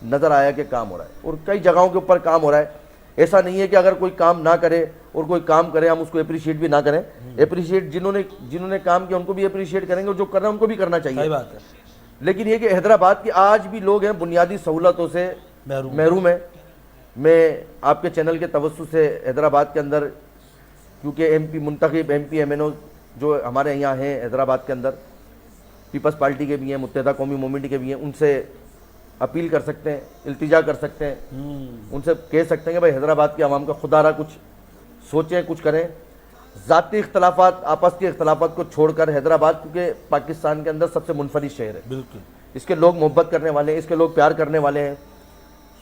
نظر آیا کہ کام ہو رہا ہے اور کئی جگہوں کے اوپر کام ہو رہا ہے. ایسا نہیں ہے کہ اگر کوئی کام نہ کرے اور کوئی کام کرے ہم اس کو اپریشیٹ بھی نہ کریں. اپریشیٹ جنہوں نے کام کیا ان کو بھی اپریشیٹ کریں گے, اور جو کر رہے ہیں ان کو بھی کرنا چاہیے. صحیح بات ہے. لیکن یہ کہ حیدرآباد کے آج بھی لوگ ہیں بنیادی سہولتوں سے محروم ہیں. میں آپ کے چینل کے توسط سے حیدرآباد کے اندر, کیونکہ ایم پی منتخب ایم پی ایم این او جو ہمارے یہاں ہیں حیدرآباد کے اندر, پیپلز پارٹی کے بھی ہیں, متحدہ قومی موومنٹ کے بھی ہیں, ان سے اپیل کر سکتے ہیں, التجا کر سکتے ہیں, ان سے کہہ سکتے ہیں کہ بھائی حیدرآباد کی عوام کا خدا را کچھ سوچیں, کچھ کریں. ذاتی اختلافات, آپس کے اختلافات کو چھوڑ کر حیدرآباد کیونکہ پاکستان کے اندر سب سے منفرد شہر ہے. بالکل. اس کے لوگ محبت کرنے والے ہیں, اس کے لوگ پیار کرنے والے ہیں.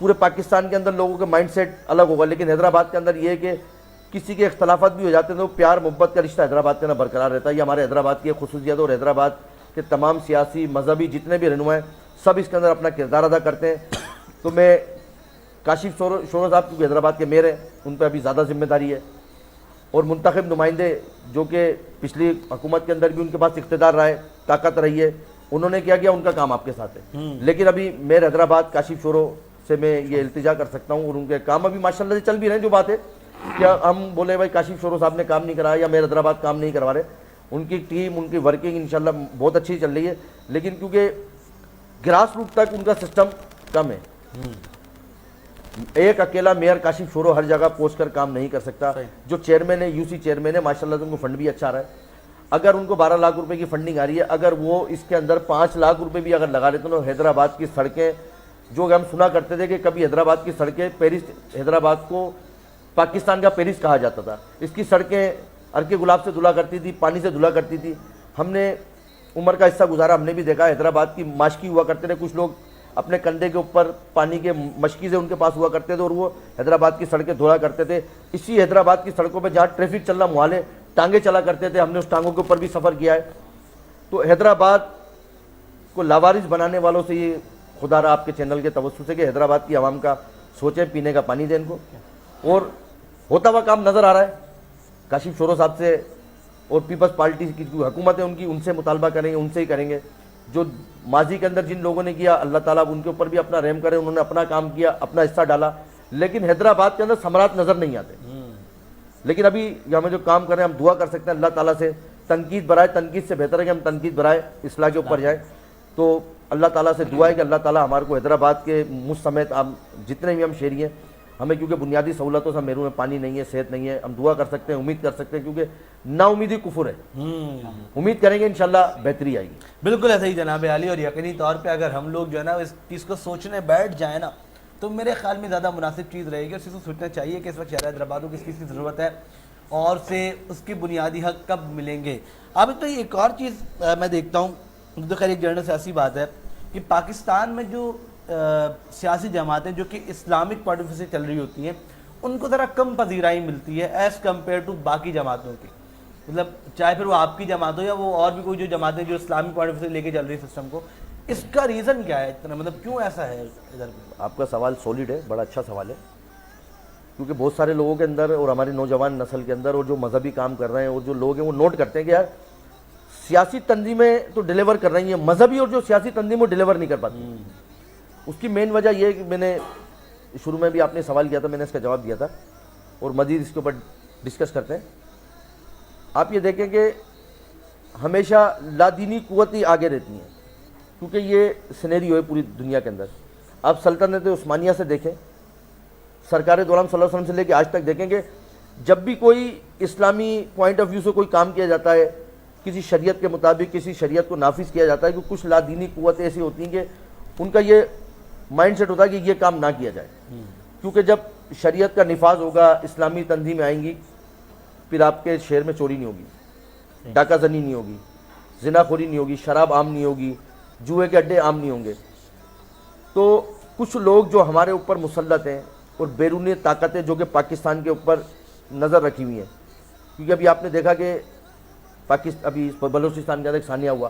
پورے پاکستان کے اندر لوگوں کا مائنڈ سیٹ الگ ہوگا, لیکن حیدرآباد کے اندر یہ ہے کہ کسی کے اختلافات بھی ہو جاتے ہیں تو پیار محبت کا رشتہ حیدرآباد کے اندر برقرار رہتا ہے. یہ ہمارے حیدرآباد کی ایک خصوصیت ہے, اور حیدرآباد کے تمام سیاسی مذہبی جتنے بھی رہنما ہیں سب اس کے اندر اپنا کردار ادا کرتے ہیں. تو میں کاشف شورو صاحب کیونکہ حیدرآباد کے میئر ہیں ان پہ ابھی زیادہ ذمہ داری ہے, اور منتخب نمائندے جو کہ پچھلی حکومت کے اندر بھی ان کے پاس اقتدار رہا ہے, طاقت رہی ہے, انہوں نے کیا کیا, ان کا کام آپ کے ساتھ ہے. لیکن ابھی میئر حیدرآباد کاشف شورو سے میں یہ التجا کر سکتا ہوں, اور ان کے کام ابھی ماشاءاللہ سے چل بھی رہے ہیں. جو بات ہے کیا ہم بولے بھائی کاشف شورو صاحب نے کام نہیں کرایا یا میئر حیدرآباد کام نہیں کروا رہے, ان کی ٹیم ان کی ورکنگ انشاءاللہ بہت اچھی چل رہی ہے. لیکن کیونکہ گراس روٹ تک ان کا سسٹم کم ہے, ایک اکیلا میئر کاشف شورو ہر جگہ پہنچ کر کام نہیں کر سکتا. جو چیئرمین ہے, یو سی چیئرمین ہے, ماشاءاللہ سے ان کو فنڈ بھی اچھا آ رہا ہے. اگر ان کو 12 لاکھ روپے کی فنڈنگ آ رہی ہے, اگر وہ اس کے اندر 5 لاکھ روپے بھی اگر لگا لیتے ہیں تو حیدرآباد کی سڑکیں, جو ہم سنا کرتے تھے کہ کبھی حیدرآباد کی سڑکیں پیرس, حیدرآباد کو پاکستان کا پیرس کہا جاتا تھا, اس کی سڑکیں عرق گلاب سے دھلا کرتی تھی, پانی سے دھلا کرتی تھی. ہم نے عمر کا حصہ گزارا, ہم نے بھی دیکھا حیدرآباد کی ماشکی ہوا کرتے تھے, کچھ لوگ اپنے کندھے کے اوپر پانی کے مشکی سے ان کے پاس ہوا کرتے تھے اور وہ حیدرآباد کی سڑکیں دھویا کرتے تھے. اسی حیدرآباد کی سڑکوں پہ جہاں ٹریفک چلنا محال ہے ٹانگیں چلا کرتے تھے, ہم نے اس ٹانگوں کے اوپر بھی سفر کیا ہے. تو حیدرآباد کو لاوارث بنانے والوں سے یہ خدا را آپ کے چینل کے توسط سے کہ حیدرآباد کی عوام کا سوچیں, پینے کا پانی دیں ان کو, اور ہوتا ہوا کام نظر آ رہا ہے. کاشف شورو صاحب سے اور پیپلز پارٹی کی جو حکومت ہے ان سے مطالبہ کریں گے, ان سے ہی کریں گے. جو ماضی کے اندر جن لوگوں نے کیا اللہ تعالیٰ ان کے اوپر بھی اپنا رحم کرے, انہوں نے اپنا کام کیا, اپنا حصہ ڈالا, لیکن حیدرآباد کے اندر ثمرات نظر نہیں آتے. لیکن ابھی ہمیں جو کام کر رہے ہیں ہم دعا کر سکتے ہیں اللہ تعالیٰ سے, تنقید برائے, تنقید سے بہتر ہے کہ ہم تنقید برائے اصلاح کے اوپر جائیں. تو اللہ تعالیٰ سے دعا ہے کہ اللہ تعالیٰ ہمارے کو حیدرآباد کے مجھ سمیت جتنے بھی ہم شہری ہیں, ہمیں کیونکہ بنیادی سہولتوں سے محروم ہے, پانی نہیں ہے, صحت نہیں ہے, ہم دعا کر سکتے ہیں, امید کر سکتے ہیں, کیونکہ نا امیدی کفر ہے. امید کریں گے انشاءاللہ بہتری آئے گی. بالکل ایسا ہی جناب عالی, اور یقینی طور پہ اگر ہم لوگ جو ہے نا اس چیز کو سوچنے بیٹھ جائیں نا تو میرے خیال میں زیادہ مناسب چیز رہے گی. اس چیز کو سوچنا چاہیے کہ اس وقت شہر حیدرآباد کو کس چیز کی ضرورت ہے اور سے اس کی بنیادی حق کب ملیں گے. اب تو ایک اور چیز میں دیکھتا ہوں, تو خیر ایک جنرل سیاسی بات ہے کہ پاکستان میں جو سیاسی جماعتیں جو کہ اسلامک پوائنٹ آف ویو سے چل رہی ہوتی ہیں ان کو ذرا کم پذیرائی ملتی ہے ایز کمپیئر ٹو باقی جماعتوں کی. مطلب چاہے پھر وہ آپ کی جماعت ہو یا وہ اور بھی کوئی جو جماعتیں جو اسلامک پوائنٹ آف ویو سے لے کے چل رہی ہے سسٹم کو, اس کا ریزن کیا ہے اتنا, مطلب کیوں ایسا ہے ادھر پہ؟ آپ کا سوال سولڈ ہے, بڑا اچھا سوال ہے, کیونکہ بہت سارے لوگوں کے اندر اور ہماری نوجوان نسل کے اندر اور جو مذہبی کام کر رہے ہیں اور جو لوگ ہیں وہ نوٹ کرتے ہیں کہ یار سیاسی تنظیمیں تو ڈیلیور کر رہی ہیں, مذہبی اور جو سیاسی تنظیم وہ ڈیلیور نہیں کر پاتی. اس کی مین وجہ یہ ہے کہ میں نے شروع میں بھی آپ نے سوال کیا تھا, میں نے اس کا جواب دیا تھا اور مزید اس کے اوپر ڈسکس کرتے ہیں. آپ یہ دیکھیں کہ ہمیشہ لادینی قوتیں آگے رہتی ہیں, کیونکہ یہ سینیریو ہے پوری دنیا کے اندر. آپ سلطنت عثمانیہ سے دیکھیں, سرکار دو عالم صلی اللہ علیہ وسلم سے لے کے آج تک دیکھیں کہ جب بھی کوئی اسلامی پوائنٹ آف ویو سے کوئی کام کیا جاتا ہے, کسی شریعت کے مطابق کسی شریعت کو نافذ کیا جاتا ہے, کہ کچھ لادینی قوتیں ایسی ہوتی ہیں کہ ان کا یہ مائنڈ سیٹ ہوتا ہے کہ یہ کام نہ کیا جائے, کیونکہ جب شریعت کا نفاذ ہوگا, اسلامی تنظیمیں آئیں گی, پھر آپ کے شہر میں چوری نہیں ہوگی, ڈاکہ زنی نہیں ہوگی, زنا خوری نہیں ہوگی, شراب عام نہیں ہوگی, جوئے کے اڈے عام نہیں ہوں گے. تو کچھ لوگ جو ہمارے اوپر مسلط ہیں اور بیرونی طاقتیں جو کہ پاکستان کے اوپر نظر رکھی ہوئی ہیں, کیونکہ ابھی آپ نے دیکھا کہ ابھی بلوچستان کے اندر ایک ثانیہ ہوا,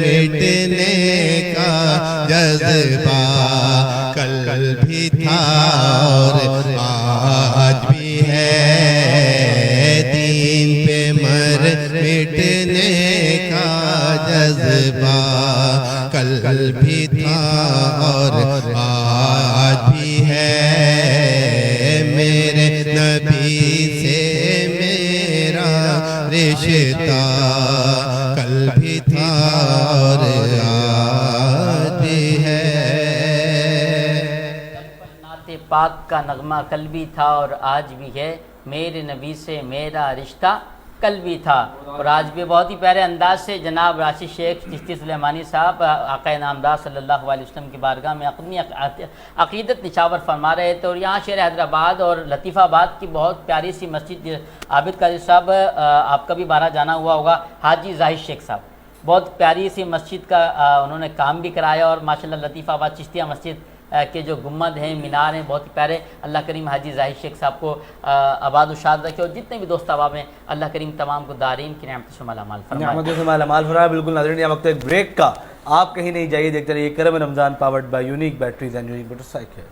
مٹنے کا جذبہ کل بھی تھا اور آج بھی ہے، دین پہ مٹنے کا جذبہ کل بھی تھا اور آج بھی ہے، میرے نبی سے میرا رشتہ کل بھی تھا اور آج بھی ہے۔ نعت پاک کا نغمہ کل بھی تھا اور آج بھی ہے، میرے نبی سے میرا رشتہ کل بھی تھا۔ اور آج بھی بہت ہی پیارے انداز سے جناب راشد شیخ چشتی سلیمانی صاحب آقا نامدار صلی اللہ علیہ وسلم کی بارگاہ میں اپنی عقیدت نچاور فرما رہے تھے، اور یہاں شہر حیدرآباد اور لطیف آباد کی بہت پیاری سی مسجد عابد قادری صاحب آپ کا بھی بارہ جانا ہوا ہوگا، حاجی زاہد شیخ صاحب بہت پیاری سی مسجد کا انہوں نے کام بھی کرایا، اور ماشاءاللہ لطیف آباد چشتیہ مسجد کے جو گنبد ہیں، مینار ہیں، بہت ہی پیارے۔ اللہ کریم حاجی زاہد شیخ صاحب کو آباد و شاد رکھے، اور جتنے بھی دوست احباب ہیں اللہ کریم تمام کو دارین کی نعمت سے مالا مال فرمائے۔ نعمت سے مالا مال فرمائے۔ بالکل ناظرین، یہ وقت ایک بریک کا، آپ کہیں نہیں جائیے، دیکھتے رہیے Karam Ramzan powered by unique batteries and unique motorcycle.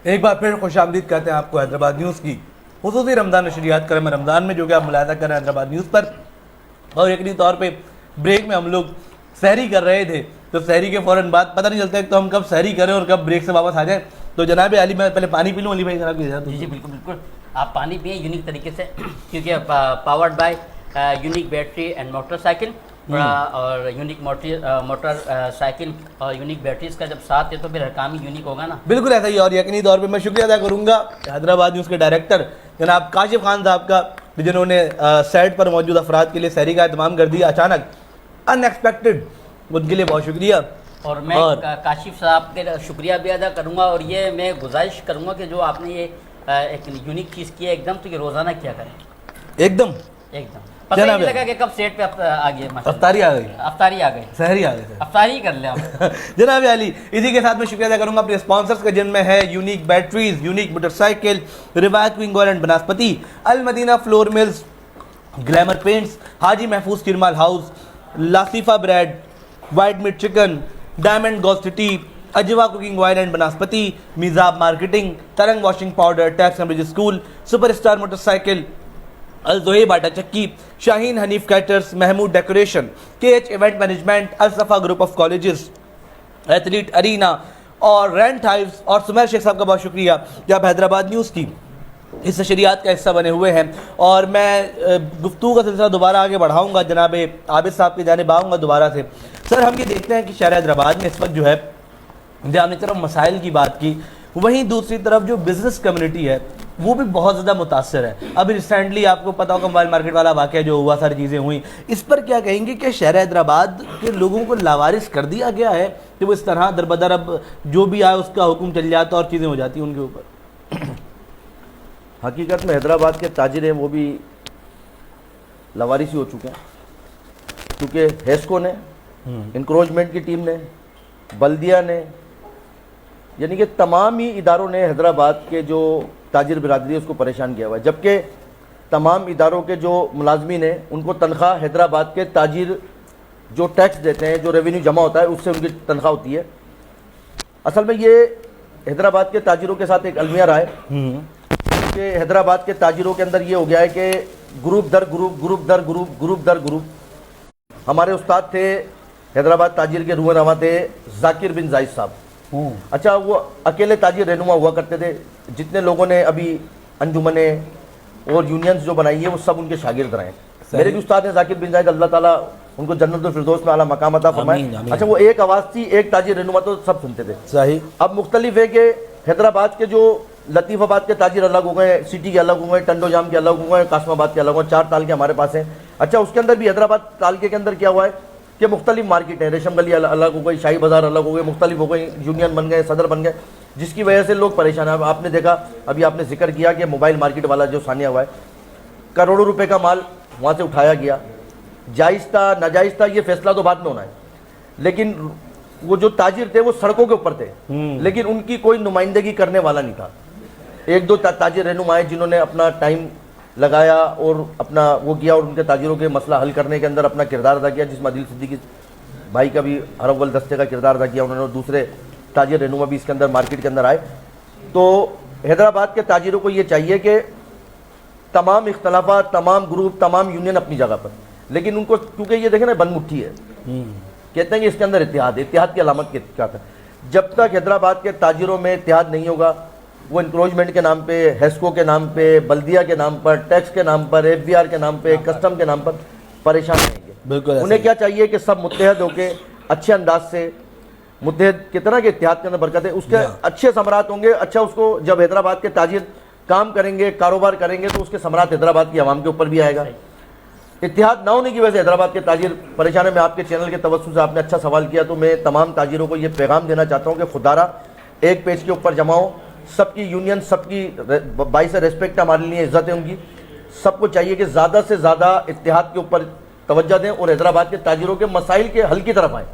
ایک بار پھر خوش آمدید کہتے ہیں آپ کو حیدرآباد نیوز کی خصوصی رمضان نشریات کرم رمضان میں، جو کہ آپ ملاحظہ کر رہے ہیں حیدرآباد نیوز پر. اور یقینی طور پہ بریک میں ہم لوگ سحری کر رہے تھے، تو سحری کے فوراً بعد پتہ نہیں چلتا ہے تو ہم کب سحری کریں اور کب بریک سے واپس آ جائیں. تو جناب علی میں پہلے پانی پی لوں. علی بھائی جناب کی اجازت. جی بالکل بالکل، آپ پانی پئیں یونیک طریقے سے، کیونکہ powered by unique battery and motor cycle, اور یونیک موٹر سائیکل اور یونیک بیٹریز کا جب ساتھ ہے تو پھر ہر کام ہی یونیک ہوگا نا. بالکل ایسا ہی. اور یقینی طور پہ میں شکریہ ادا کروں گا حیدرآباد نیوز کے ڈائریکٹر جناب کاشف خان صاحب کا، جنہوں نے سیٹ پر موجود افراد کے لیے سحری کا اہتمام کر دیا اچانک، ان ایکسپیکٹڈ. ان کے لیے بہت شکریہ. اور میں کاشف صاحب کے شکریہ بھی ادا کروں گا، اور یہ میں گزارش کروں گا کہ جو آپ نے یہ ایک یونیک چیز کی ہے ایک دم، تو یہ روزانہ کیا کریں. ایک دم پتہ نہیں لگا کہ کب سیٹ پہ آ گئی افطاری آ گئی، افطاری آ گئی، سحری آ گئی، افطاری کر لیں آپ. جناب علی. اسی کے ساتھ میں شکریہ ادا کروں گا اپنے اسپانسرز کا، جن میں ہے unique batteries, unique motor cycle, روایت کوئنگ آئل اینڈ بناسپتی، المدینہ flour mills, glamour paints, Haji Mahfooz چیرمال ہاؤس، لاسیفا bread, white meat chicken, diamond golf city, Ajwa cooking oil and banaspati, میزاب مارکیٹنگ، ترنگ واشنگ پاؤڈر، ٹیکس امبریج school, super star motorcycle, الزوہی باٹا چکی، Shaheen Hanif caterers, Mehmood decoration, K H event management, الصفا group of colleges, athlete arena اور rent ہائیوز، اور سمیر شیخ صاحب کا بہت شکریہ کہ آپ حیدرآباد نیوز کی اس نشریات کا حصہ بنے ہوئے ہیں. اور میں گفتگو کا سلسلہ دوبارہ آگے بڑھاؤں گا، جناب عابد صاحب کی جانب آؤں گا دوبارہ سے. سر ہم یہ دیکھتے ہیں کہ شہر حیدرآباد میں اس وقت جو ہے، جہاں ہم نے طرف مسائل کی بات کی، وہیں دوسری طرف جو بزنس کمیونٹی ہے وہ بھی بہت زیادہ متاثر ہے. ابھی ریسنٹلی آپ کو پتا ہوگا موبائل مارکیٹ والا واقعہ جو ہوا، ساری چیزیں ہوئیں. اس پر کیا کہیں گے کہ شہر حیدرآباد کے لوگوں کو لاوارث کر دیا گیا ہے کہ وہ اس طرح در بدر اب جو بھی آئے اس کا حکم چل جاتا اور چیزیں ہو جاتی ہیں ان کے اوپر؟ حقیقت میں حیدرآباد کے تاجر ہیں وہ بھی لاوارث ہی ہو چکے ہیں، کیونکہ ہیسکو نے، انکروچمنٹ کی ٹیم نے، بلدیہ نے، یعنی کہ تمام ہی اداروں نے حیدرآباد کے جو تاجر برادری ہے اس کو پریشان کیا ہوا ہے. جبکہ تمام اداروں کے جو ملازمین ہیں ان کو تنخواہ حیدرآباد کے تاجر جو ٹیکس دیتے ہیں، جو ریونیو جمع ہوتا ہے، اس سے ان کی تنخواہ ہوتی ہے. اصل میں یہ حیدرآباد کے تاجروں کے ساتھ ایک المیہ رہا ہے کہ حیدرآباد کے تاجروں کے اندر یہ ہو گیا ہے کہ گروپ در گروپ، گروپ در گروپ، گروپ در گروپ. ہمارے استاد تھے حیدرآباد تاجر کے روح رواں تھے ذاکر بن زائد صاحب. اچھا وہ اکیلے تاجر رہنما ہوا کرتے تھے. جتنے لوگوں نے ابھی انجمنیں اور یونینز جو بنائی ہیں وہ سب ان کے شاگرد رہے ہیں. میرے بھی استاد ہیں ذاکر بن زائد، اللہ تعالیٰ ان کو جنت الفردوس میں اعلیٰ مقام عطا فرمائے. اچھا وہ ایک آواز تھی، ایک تاجر رہنما تو سب سنتے تھے. صحیح. اب مختلف ہے کہ حیدرآباد کے جو لطیف آباد کے تاجر الگ ہو گئے، سٹی کے الگ ہو گئے، ٹنڈو جام کے الگ ہو گئے، قاسم آباد کے الگ ہو گئے، 4 تال کے ہمارے پاس ہیں. اچھا اس کے اندر بھی حیدرآباد تالکے کے اندر کیا ہوا ہے کہ مختلف مارکیٹ ہیں، ریشم گلی الگ ہو گئی، شاہی بازار الگ ہو گئے، مختلف ہو گئی، یونین بن گئے، صدر بن گئے، جس کی وجہ سے لوگ پریشان ہیں. آپ نے دیکھا، ابھی آپ نے ذکر کیا کہ موبائل مارکیٹ والا جو ثانیہ ہوا ہے، کروڑوں روپے کا مال وہاں سے اٹھایا گیا. جائز تھا ناجائز تھا یہ فیصلہ تو بعد میں ہونا ہے، لیکن وہ جو تاجر تھے وہ سڑکوں کے اوپر تھے، لیکن ان کی کوئی نمائندگی کرنے والا نہیں تھا. 1-2 تاجر رہنما آئے جنہوں نے اپنا ٹائم لگایا اور اپنا وہ کیا، اور ان کے تاجروں کے مسئلہ حل کرنے کے اندر اپنا کردار ادا کیا، جس میں عادل صدیقی بھائی کا بھی ہر اول دستے کا کردار ادا کیا انہوں نے، اور دوسرے تاجر رہنما بھی اس کے اندر مارکیٹ کے اندر آئے. تو حیدرآباد کے تاجروں کو یہ چاہیے کہ تمام اختلافات، تمام گروپ، تمام یونین اپنی جگہ پر، لیکن ان کو کیونکہ یہ دیکھیں نا بند مٹھی ہے، کہتے ہیں کہ اس کے اندر اتحاد کی علامت کیا تھا. جب تک حیدرآباد کے تاجروں میں اتحاد نہیں ہوگا، وہ انکروچمنٹ کے نام پہ، ہیسکو کے نام پہ، بلدیہ کے نام پر، ٹیکس کے نام پر، FBR کے نام پہ، کسٹم کے نام پر پریشان رہیں گے. بالکل انہیں کیا چاہیے کہ سب متحد ہو کے اچھے انداز سے، متحد کتنا کہ اتحاد کے اندر برکت ہے، اس کے اچھے ثمرات ہوں گے. اچھا اس کو جب حیدرآباد کے تاجر کام کریں گے، کاروبار کریں گے، تو اس کے ثمرات حیدرآباد کی عوام کے اوپر بھی آئے گا. اتحاد نہ ہونے کی وجہ سے حیدرآباد کے تاجر پریشان ہے. میں آپ کے چینل کے توسط سے، آپ نے اچھا سوال کیا، تو میں تمام تاجروں کو یہ پیغام دینا چاہتا ہوں کہ خدارہ ایک پیج کے اوپر جمع ہو. سب کی یونین، سب کی باعث ریسپیکٹ ہمارے لیے عزت ہے ان کی. سب کو چاہیے کہ زیادہ سے زیادہ اتحاد کے اوپر توجہ دیں اور حیدرآباد کے تاجروں کے مسائل کے حل کی طرف آئیں.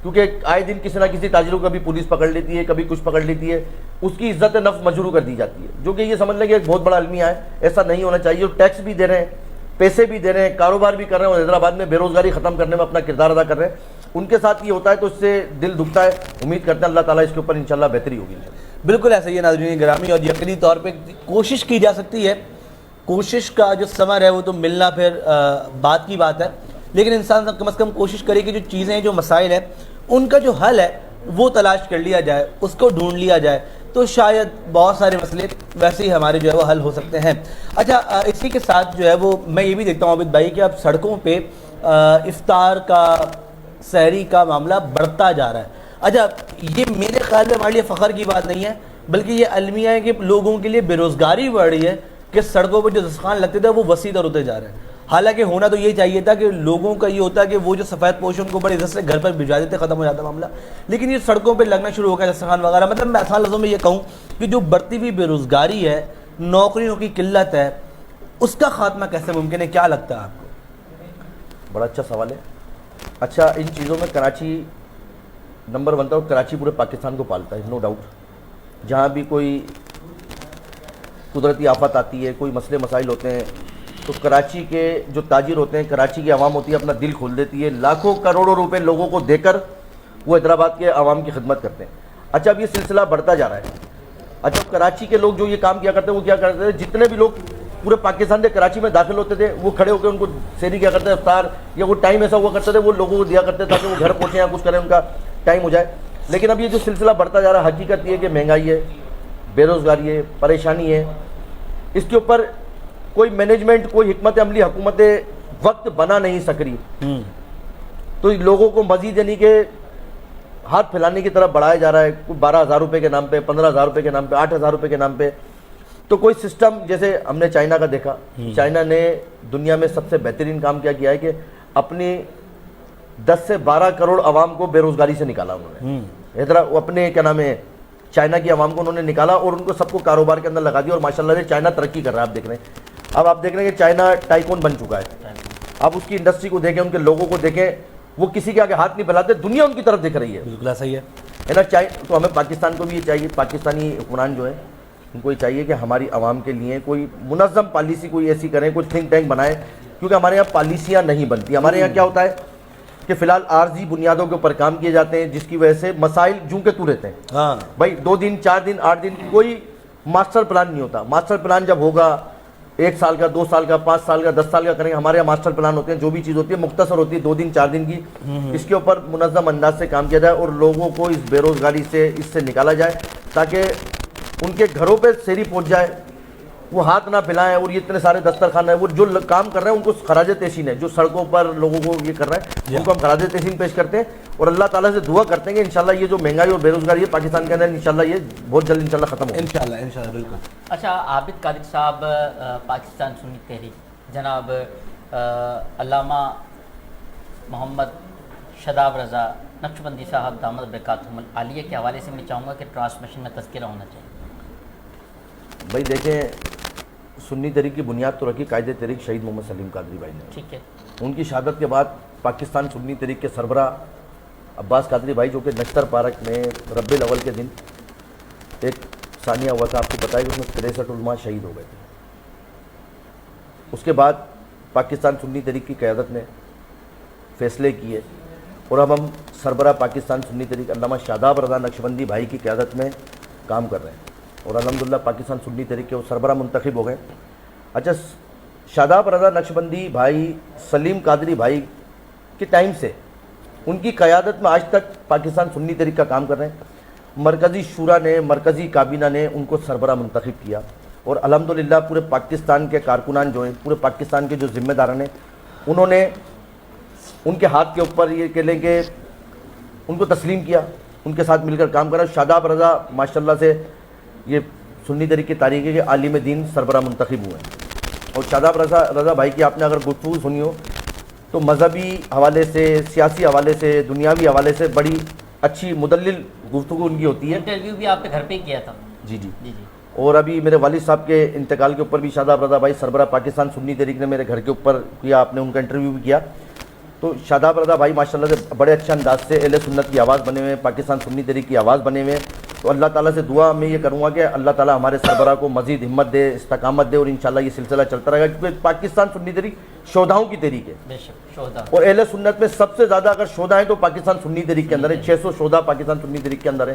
کیونکہ آئے دن کسی نہ کسی تاجروں کو کبھی پولیس پکڑ لیتی ہے، کبھی کچھ پکڑ لیتی ہے، اس کی عزت نفس مجروح کر دی جاتی ہے، جو کہ یہ سمجھ لیں کہ ایک بہت بڑا المیہ ہے. ایسا نہیں ہونا چاہیے. اور ٹیکس بھی دے رہے ہیں، پیسے بھی دے رہے ہیں، کاروبار بھی کر رہے ہیں، اور حیدرآباد میں بے روزگاری ختم کرنے میں اپنا کردار ادا کر رہے ہیں. ان کے ساتھ یہ ہوتا ہے تو اس سے دل دکھتا ہے. امید کرتے ہیں اللہ تعالیٰ اس کے اوپر انشاءاللہ بہتری ہوگی. بالکل ایسا ہی ہے ناظرین گرامی, اور یقینی طور پہ کوشش کی جا سکتی ہے, کوشش کا جو ثمر ہے وہ تو ملنا پھر بات کی بات ہے, لیکن انسان کم از کم کوشش کرے کہ جو چیزیں جو مسائل ہیں ان کا جو حل ہے وہ تلاش کر لیا جائے, اس کو ڈھونڈ لیا جائے, تو شاید بہت سارے مسئلے ویسے ہی ہمارے جو ہے وہ حل ہو سکتے ہیں. اچھا اسی کے ساتھ جو ہے وہ میں یہ بھی دیکھتا ہوں عابد بھائی کہ اب سڑکوں پہ افطار کا سحری کا معاملہ بڑھتا جا رہا ہے. اچھا یہ میرے خیال میں ہمارے لیے فخر کی بات نہیں ہے, بلکہ یہ المیہ ہے کہ لوگوں کے لیے بے روزگاری بڑھ رہی ہے کہ سڑکوں پر جو دسترخوان لگتے تھے وہ وسیع تر ہوتے جا رہے ہیں. حالانکہ ہونا تو یہ چاہیے تھا کہ لوگوں کا یہ ہوتا کہ وہ جو سفید پوش ان کو بڑے عزت سے گھر پر بھجوا دیتے, ختم ہو جاتا معاملہ. لیکن یہ سڑکوں پہ لگنا شروع ہو گیا دسترخوان وغیرہ. مطلب میں آسان لفظوں میں یہ کہوں کہ جو بڑھتی ہوئی بے روزگاری ہے, نوکریوں کی قلت ہے, اس کا خاتمہ کیسے ممکن ہے, کیا لگتا ہے آپ کو؟ بڑا اچھا سوال ہے. اچھا ان چیزوں میں کراچی نمبر 1 تھا, اور کراچی پورے پاکستان کو پالتا ہے, نو ڈاؤٹ. جہاں بھی کوئی قدرتی آفت آتی ہے, کوئی مسئلے مسائل ہوتے ہیں, تو کراچی کے جو تاجر ہوتے ہیں, کراچی کی عوام ہوتی ہے, اپنا دل کھول دیتی ہے, لاکھوں کروڑوں روپے لوگوں کو دے کر وہ حیدرآباد کے عوام کی خدمت کرتے ہیں. اچھا اب یہ سلسلہ بڑھتا جا رہا ہے. اچھا کراچی کے لوگ جو یہ کام کیا کرتے ہیں وہ کیا کرتے تھے, جتنے بھی لوگ پورے پاکستان سے کراچی میں داخل ہوتے تھے وہ کھڑے ہو کے ان کو سحری کیا کرتے ہیں, افطار یا وہ ٹائم ایسا ہوا کرتے تھے وہ لوگوں کو دیا کرتے تاکہ وہ گھر پہنچے یا کچھ کریں, ان کا ٹائم ہو جائے. لیکن اب یہ جو سلسلہ بڑھتا جا رہا ہے, حقیقت یہ ہے کہ مہنگائی ہے, بے روزگاری ہے, پریشانی ہے, اس کے اوپر کوئی مینجمنٹ, کوئی حکمت عملی حکومت وقت بنا نہیں سک رہی. تو لوگوں کو مزید یعنی کہ ہاتھ پھیلانے کی طرف بڑھایا جا رہا ہے, 12,000 روپے کے نام پہ, 15,000 روپے کے نام پہ, 8,000 روپے کے نام پہ. تو کوئی سسٹم, جیسے ہم نے چائنا کا دیکھا, چائنا نے دنیا میں سب سے بہترین کام کیا ہے کہ اپنی 10 سے 12 کروڑ عوام کو بے روزگاری سے نکالا انہوں نے. اپنے کیا نام ہے چائنا کی عوام کو انہوں نے نکالا اور ان کو سب کو کاروبار کے اندر لگا دیا, اور ماشاءاللہ سے چائنا ترقی کر رہا ہے. آپ دیکھ رہے ہیں, اب آپ دیکھ رہے ہیں کہ چائنا ٹائکون بن چکا ہے. اب اس کی انڈسٹری کو دیکھیں, ان کے لوگوں کو دیکھیں, وہ کسی کے آگے ہاتھ نہیں پھیلاتے, دنیا ان کی طرف دیکھ رہی ہے. بالکل ایسا ہی ہے نا. تو ہمیں پاکستان کو بھی یہ چاہیے, پاکستانی حکمران جو ہے ان کو یہ چاہیے کہ ہماری عوام کے لیے کوئی منظم پالیسی کوئی ایسی کریں, کوئی تھنک ٹینک بنائیں, کیونکہ ہمارے یہاں پالیسیاں نہیں بنتی. ہمارے یہاں کیا ہوتا ہے کہ فی الحال عارضی بنیادوں کے اوپر کام کیے جاتے ہیں, جس کی وجہ سے مسائل جوں کے تو رہتے ہیں. ہاں بھائی 2 دن 4 دن 8 دن کوئی ماسٹر پلان نہیں ہوتا. ماسٹر پلان جب ہوگا 1 سال کا, 2 سال کا, 5 سال کا, 10 سال کا کریں گے. ہمارے یہاں ماسٹر پلان ہوتے ہیں, جو بھی چیز ہوتی ہے مختصر ہوتی ہے, 2 دن 4 دن کی. اس کے اوپر منظم انداز سے کام کیا جائے اور لوگوں کو اس بے روزگاری سے اس سے نکالا جائے, تاکہ ان کے گھروں پہ سحری پہنچ جائے, وہ ہاتھ نہ پھیلائیں. اور یہ اتنے سارے دسترخوان ہیں, وہ جو کام کر رہے ہیں ان کو خراج تحسین ہے, جو سڑکوں پر لوگوں کو یہ کر رہے ہیں ان کو ہم خراج تحسین پیش کرتے ہیں, اور اللہ تعالیٰ سے دعا کرتے ہیں کہ انشاءاللہ یہ جو مہنگائی اور بے روزگاری ہے پاکستان کے اندر انشاءاللہ یہ بہت جلد انشاءاللہ ختم ہوگا. انشاءاللہ بالکل. اچھا عابد قادری صاحب, پاکستان سنی تحریک جناب علامہ محمد شاداب رضا نقشبندی صاحب دامت برکاتہم العالیہ کے حوالے سے میں چاہوں گا کہ ٹرانسمیشن میں تذکرہ ہونا چاہیے. بھائی دیکھیں, سنی تحریک کی بنیاد تو رکھی قائد تحریک شہید محمد سلیم قادری بھائی نے. ٹھیک ہے. ان کی شہادت کے بعد پاکستان سنی تحریک کے سربراہ عباس قادری بھائی, جو کہ نشتر پارک میں ربیع الاول کے دن ایک ثانیہ ہوا تھا, آپ کو پتہ ہے کہ اس میں 63 علماء شہید ہو گئے تھے. اس کے بعد پاکستان سنی تحریک کی قیادت نے فیصلے کیے, اور اب ہم سربراہ پاکستان سنی تحریک علامہ شاداب رضا نقشبندی بھائی کی قیادت میں کام کر رہے ہیں, اور الحمدللہ پاکستان سنی تحریک کے وہ سربراہ منتخب ہو گئے. اچھا شاداب رضا نقشبندی بھائی سلیم قادری بھائی کے ٹائم سے ان کی قیادت میں آج تک پاکستان سنی تحریک کا کام کر رہے ہیں. مرکزی شورا نے, مرکزی کابینہ نے ان کو سربراہ منتخب کیا, اور الحمدللہ پورے پاکستان کے کارکنان جو ہیں, پورے پاکستان کے جو ذمہ داران ہیں, انہوں نے ان کے ہاتھ کے اوپر یہ کہہ لیں کہ ان کو تسلیم کیا, ان کے ساتھ مل کر کام کرا. شاداب رضا ماشاءاللہ سے یہ سنی تحریک کی تاریخ ہے کہ عالم دین سربراہ منتخب ہوئے ہیں. اور شاداب رضا بھائی کی آپ نے اگر گفتگو سنی ہو تو مذہبی حوالے سے, سیاسی حوالے سے, دنیاوی حوالے سے بڑی اچھی مدلل گفتگو ان کی ہوتی ہے. انٹرویو بھی آپ کے گھر پہ ہی کیا تھا. جی جی جی. اور ابھی میرے والد صاحب کے انتقال کے اوپر بھی شاداب رضا بھائی سربراہ پاکستان سنی تحریک نے میرے گھر کے اوپر کیا, آپ نے ان کا انٹرویو بھی کیا. تو شاداب رضا بھائی ماشاءاللہ سے بڑے اچھے انداز سے اہل سنت کی آواز بنے ہوئے ہیں, پاکستان سنی تحریک کی آواز بنے ہوئے ہیں. تو اللہ تعالیٰ سے دعا میں یہ کروں گا کہ اللہ تعالیٰ ہمارے سربراہ کو مزید ہمت دے, استقامت دے, اور انشاءاللہ یہ سلسلہ چلتا رہے گا, کیونکہ پاکستان سنی تحریک شہداؤں کی تحریک ہے. بے شک شہدا. اور اہل سنت میں سب سے زیادہ اگر شہدا ہیں تو پاکستان سنی تحریک کے اندر ہے. 600 شہدا پاکستان سنی تحریک کے اندر ہے.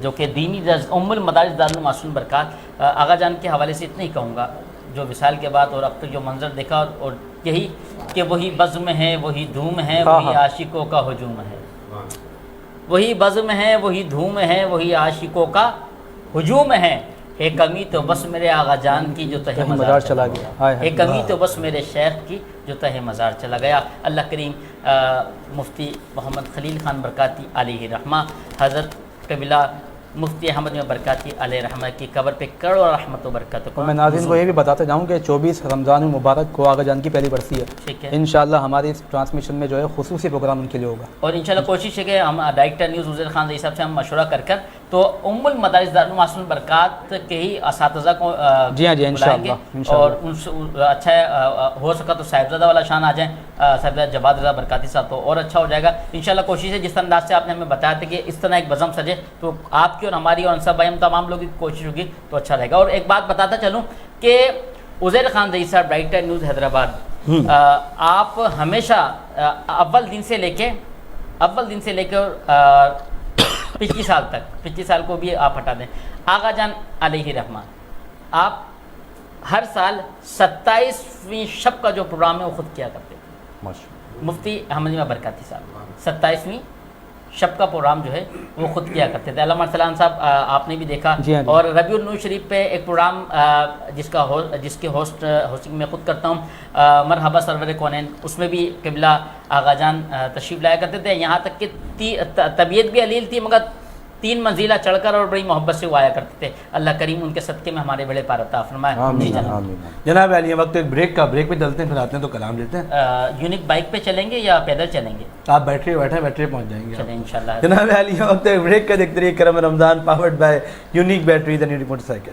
جو کہ دینی ام المدارس دارالمعصوم برکات آغا جان کے حوالے سے اتنا ہی کہوں گا، جو وصال کے بعد اور اب تک جو منظر دیکھا اور یہی کہ وہی بزم ہے، وہی دھوم ہے، وہی عاشقوں کا ہجوم ہے، وہی بزم ہے، وہی دھوم ہے، وہی عاشقوں کا ہجوم ہے، ایک کمی تو بس میرے آغا جان کی جو تہ مزار چلا گیا، ایک کمی تو بس میرے شیخ کی جو تہ مزار چلا گیا۔ اللہ کریم مفتی محمد خلیل خان برکاتی علیہ رحمہ، حضرت قبلہ مفتی احمد برکاتی علیہ رحمہ کی قبر پہ کروڑ رحمت و برکت اور میں ناظرین کو یہ بھی بتاتا جاؤں کہ 24 رمضان المبارک کو آغا جان کی پہلی برسی ہے، ٹھیک ہے، انشاءاللہ ہماری اس ٹرانسمیشن میں جو ہے خصوصی پروگرام ان کے لیے ہوگا، اور انشاءاللہ کوشش ہے کہ ہم ڈائریکٹر نیوز عزیر خان رئیس صاحب سے ہم مشورہ کر تو ام المدارس دارالمعصوم برکات کے ہی اساتذہ کو جی ہاں بلائیں گے، اور ان سے اچھا ہے ہو سکا تو صاحبزادہ والا شان آ جائیں، صاحبزادہ جواد رضا برکاتی صاحب، تو اور اچھا ہو جائے گا انشاءاللہ۔ کوشش ہے جس انداز سے آپ نے ہمیں بتایا تھا کہ اس طرح ایک بزم سجے تو آپ کی اور ہماری اور انصر بھائی ہم تمام لوگوں کی کوشش ہوگی تو اچھا رہے گا۔ اور ایک بات بتاتا چلوں کہ عزیر خان رئیس صاحب ڈائریکٹر نیوز حیدرآباد، آپ ہمیشہ اول دن سے لے کے پچھلی سال کو بھی آپ ہٹا دیں، آغا جان علیہ رحمہ آپ ہر سال 27ویں شب کا جو پروگرام ہے وہ خود کیا کرتے تھے، مفتی احمد برکاتی صاحب 27ویں شب کا پروگرام جو ہے وہ خود کیا کرتے تھے۔ علامہ ارسلان صاحب آپ نے بھی دیکھا، اور ربیع النور شریف پہ ایک پروگرام جس کے ہوسٹنگ میں خود کرتا ہوں، مرحبا سرور کونین، اس میں بھی قبلہ آغا جان تشریف لایا کرتے تھے، یہاں تک کہ طبیعت بھی علیل تھی مگر 3 منزلہ چڑھ کر اور بڑی محبت سے وہ آیا کرتے تھے۔ اللہ کریم ان کے صدقے میں ہمارے بڑے پار عطا فرمائے۔ جناب علی وقت ایک بریک پہ چلتے ہیں، پھر آتے ہیں تو کلام لیتے ہیں۔ یونیک بائک پہ چلیں گے یا پیدل چلیں گے؟ آپ بیٹھے پہنچ جائیں گے چلیں انشاءاللہ۔ جناب علی وقت ایک بریک کا دیکھتے رہیے Karam Ramzan, powered by unique battery the unique motorcycle.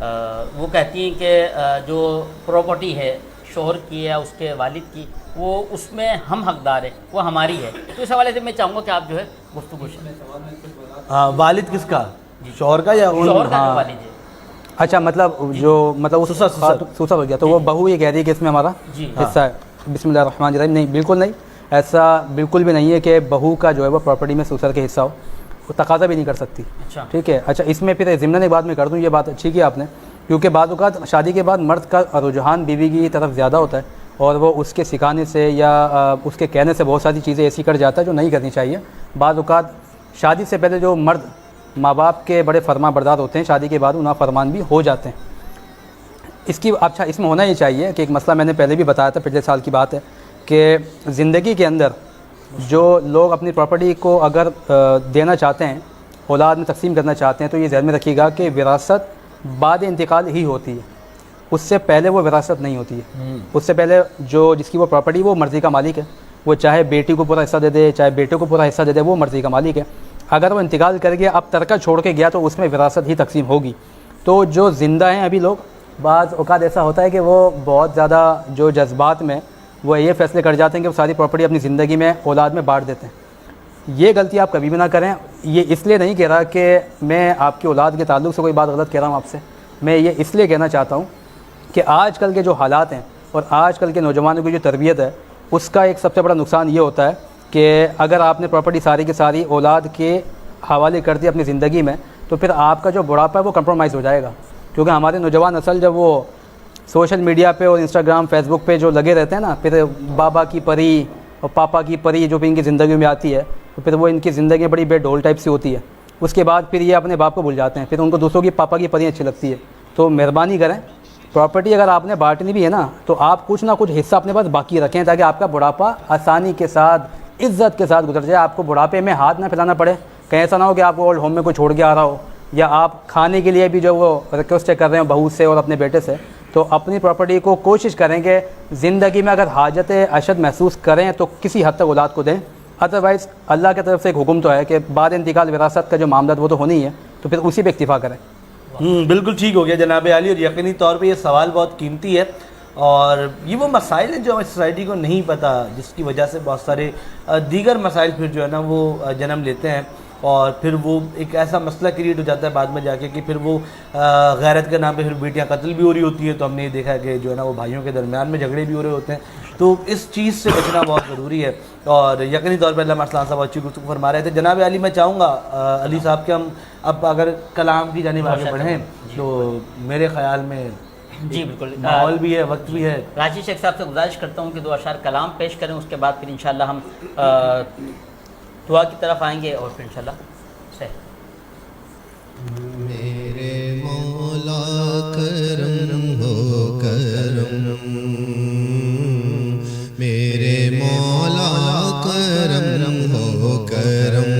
وہ کہتی ہیں کہ جو پراپرٹی ہے شوہر کی یا اس کے والد کی وہ اس میں ہم حقدار ہیں، وہ ہماری ہے. تو اس حوالے سے میں چاہوں گا کہ آپ جو ہے گفتگو ہاں والد کس کا؟ شوہر کا یا شوہر کا جو والد ہے. اچھا مطلب سوسا ہو گیا تو وہ بہو یہ کہہ رہی ہے کہ اس میں ہمارا حصہ ہے. بسم اللہ الرحمن الرحیم. نہیں بالکل نہیں، ایسا بالکل بھی نہیں ہے کہ بہو کا جو ہے وہ پراپرٹی میں سسر کے حصہ ہو، وہ تقاضا بھی نہیں کر سکتی. ٹھیک ہے. اچھا اس میں پھر ضمن ایک بات میں کر دوں، یہ بات اچھی کی آپ نے، کیونکہ بعض اوقات شادی کے بعد مرد کا رجحان بیوی کی طرف زیادہ ہوتا ہے اور وہ اس کے سکھانے سے یا اس کے کہنے سے بہت ساری چیزیں ایسی کر جاتا ہے جو نہیں کرنی چاہیے. بعض اوقات شادی سے پہلے جو مرد ماں باپ کے بڑے فرما بردار ہوتے ہیں، شادی کے بعد انہا فرمان بھی ہو جاتے ہیں. اچھا اس میں ہونا یہ چاہیے کہ ایک مسئلہ میں نے پہلے بھی بتایا تھا، پچھلے سال کی بات ہے، کہ زندگی کے اندر جو لوگ اپنی پراپرٹی کو اگر دینا چاہتے ہیں، اولاد میں تقسیم کرنا چاہتے ہیں، تو یہ ذہن میں رکھیے گا کہ وراثت بعد انتقال ہی ہوتی ہے، اس سے پہلے وہ وراثت نہیں ہوتی ہے. اس سے پہلے جس کی وہ پراپرٹی وہ مرضی کا مالک ہے، وہ چاہے بیٹی کو پورا حصہ دے دے چاہے بیٹے کو پورا حصہ دے دے، وہ مرضی کا مالک ہے. اگر وہ انتقال کر گیا، اب ترکہ چھوڑ کے گیا، تو اس میں وراثت ہی تقسیم ہوگی. تو جو زندہ ہیں ابھی لوگ، بعض اوقات ایسا ہوتا ہے کہ وہ بہت زیادہ جو جذبات میں وہ یہ فیصلے کر جاتے ہیں کہ وہ ساری پراپرٹی اپنی زندگی میں اولاد میں بانٹ دیتے ہیں. یہ غلطی آپ کبھی بھی نہ کریں. یہ اس لیے نہیں کہہ رہا کہ میں آپ کی اولاد کے تعلق سے کوئی بات غلط کہہ رہا ہوں آپ سے، میں یہ اس لیے کہنا چاہتا ہوں کہ آج کل کے جو حالات ہیں اور آج کل کے نوجوانوں کی جو تربیت ہے، اس کا ایک سب سے بڑا نقصان یہ ہوتا ہے کہ اگر آپ نے پراپرٹی ساری کی ساری اولاد کے حوالے کر دی اپنی زندگی میں، تو پھر آپ کا جو بڑھاپا ہے وہ کمپرومائز ہو جائے گا. کیونکہ ہمارے نوجوان نسل جب وہ سوشل میڈیا پہ اور انسٹاگرام فیس بک پہ جو لگے رہتے ہیں نا، پھر بابا کی پری اور پاپا کی پری جو بھی ان کی زندگی میں آتی ہے، تو پھر وہ ان کی زندگی بڑی بے ڈول ٹائپ سی ہوتی ہے. اس کے بعد پھر یہ اپنے باپ کو بھول جاتے ہیں، پھر ان کو دوسروں کی پاپا کی پری اچھی لگتی ہے. تو مہربانی کریں، پراپرٹی اگر آپ نے بانٹنی بھی ہے نا، تو آپ کچھ نہ کچھ حصہ اپنے پاس باقی رکھیں تاکہ آپ کا بڑھاپا آسانی کے ساتھ عزت کے ساتھ گزر جائے. آپ کو بڑھاپے میں ہاتھ نہ پھیلانا پڑے. کہیں ایسا نہ ہو کہ آپ کو اولڈ ہوم میں کوئی چھوڑ کے آ رہا ہو، یا آپ کھانے کے لیے بھی جو وہ ریکویسٹ کر رہے ہیں بہو سے اور اپنے بیٹے سے. تو اپنی پراپرٹی کو کوشش کریں کہ زندگی میں اگر حاجت اشد محسوس کریں تو کسی حد تک اولاد کو دیں. ادروائز اللہ کی طرف سے ایک حکم تو ہے کہ بعد انتقال وراثت کا جو معاملات وہ تو ہونی ہے، تو پھر اسی پہ اکتفا کریں. بالکل ٹھیک ہو گیا جناب عالی. اور یقینی طور پہ یہ سوال بہت قیمتی ہے، اور یہ وہ مسائل ہیں جو ہماری سوسائٹی کو نہیں پتہ، جس کی وجہ سے بہت سارے دیگر مسائل پھر جو ہے نا وہ جنم لیتے ہیں، اور پھر وہ ایک ایسا مسئلہ کریٹ ہو جاتا ہے بعد میں جا کے کہ پھر وہ غیرت کے نام پہ پھر بیٹیاں قتل بھی ہو رہی ہوتی ہیں. تو ہم نے یہ دیکھا کہ جو ہے نا وہ بھائیوں کے درمیان میں جھگڑے بھی ہو رہے ہوتے ہیں. تو اس چیز سے بچنا بہت ضروری ہے، اور یقینی طور پہ علامہ ارسلان صاحب اچھی گفتگو فرما رہے تھے. جناب علی میں چاہوں گا علی صاحب کہ ہم اب اگر کلام کی جانب آگے بڑھیں تو میرے خیال میں جی بالکل ماحول بھی ہے، وقت بھی ہے. راجی شیخ صاحب سے گزارش کرتا ہوں کہ 2 اشعار کلام پیش کریں، اس کے بعد پھر انشاءاللہ ہم دعا کی طرف آئیں گے، اور پھر انشاءاللہ میرے مولا کرم ہو کرم، میرے مولا کرم ہو کرم،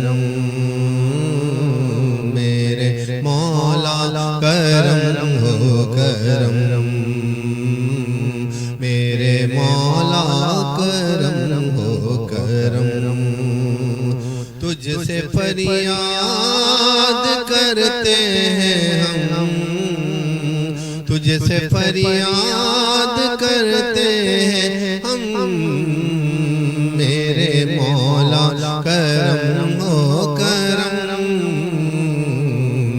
میرے مولا کرم ہو کرم، میرے مولا کرم ہو کرم. تجھ سے فریاد کرتے ہیں ہم، تجھ سے فریاد کرتے ہیں ہم، میرے مولا کرم ہو کرم،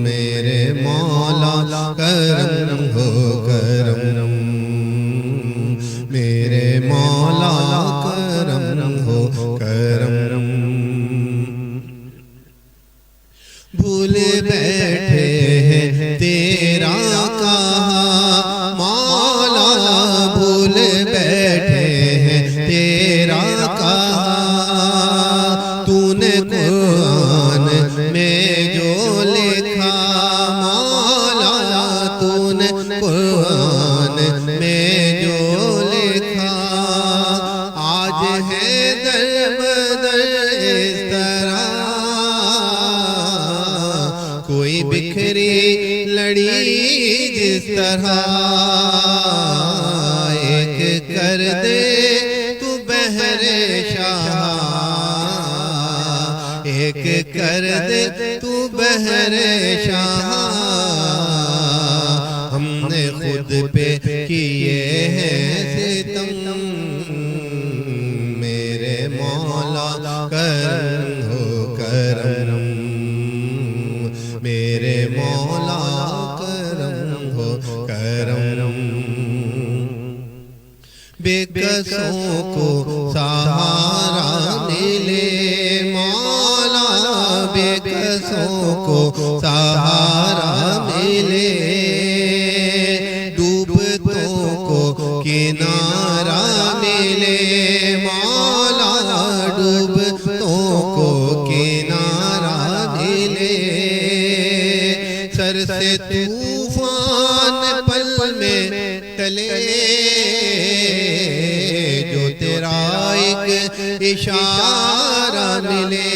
میرے مولا کرم ہو کرم، میرے مولا کرم ہو کرم. بھول بیٹھے ہیں تیرا کہا مولا، بھول بیٹھے ہیں تیرا کہا. تو نے قرآن میں جو لکھا مولا، تو نے قرآن میں جو لکھا، آج ہے در بدر اس طرح کوئی بکھری لڑی جس طرح. ایک کر دے تو بہر شاہ، ایک کر دے تو بہر شاہ، پہ کیے ہیں ستم میرے مولا کرم ہو کرم میرے مولا کرم ہو کرم بے کسوں کو سہارا ملے مولا بے کسوں کو سہارا ملے ڈوبتوں کو کنارہ ملے مولا ڈوبتوں کو کنارہ ملے سر سے طوفان پل میں ٹلے جو تیرا ایک اشارہ ملے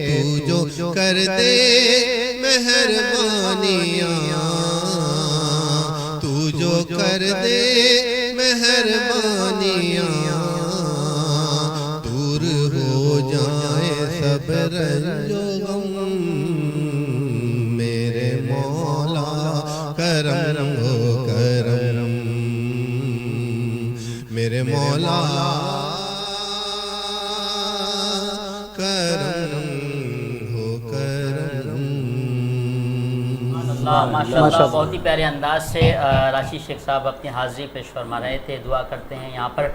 تو جو کر دے مہربانیاں تو جو کر دے مہربانیاں دور ہو جائے سب رنج و غم میرے مولا کرم ہو کرم میرے مولا کرم ہو کرم ماشاء اللہ بہت ہی پیارے انداز سے راشد شیخ صاحب اپنی حاضری پیش فرما رہے تھے. دعا کرتے ہیں یہاں پر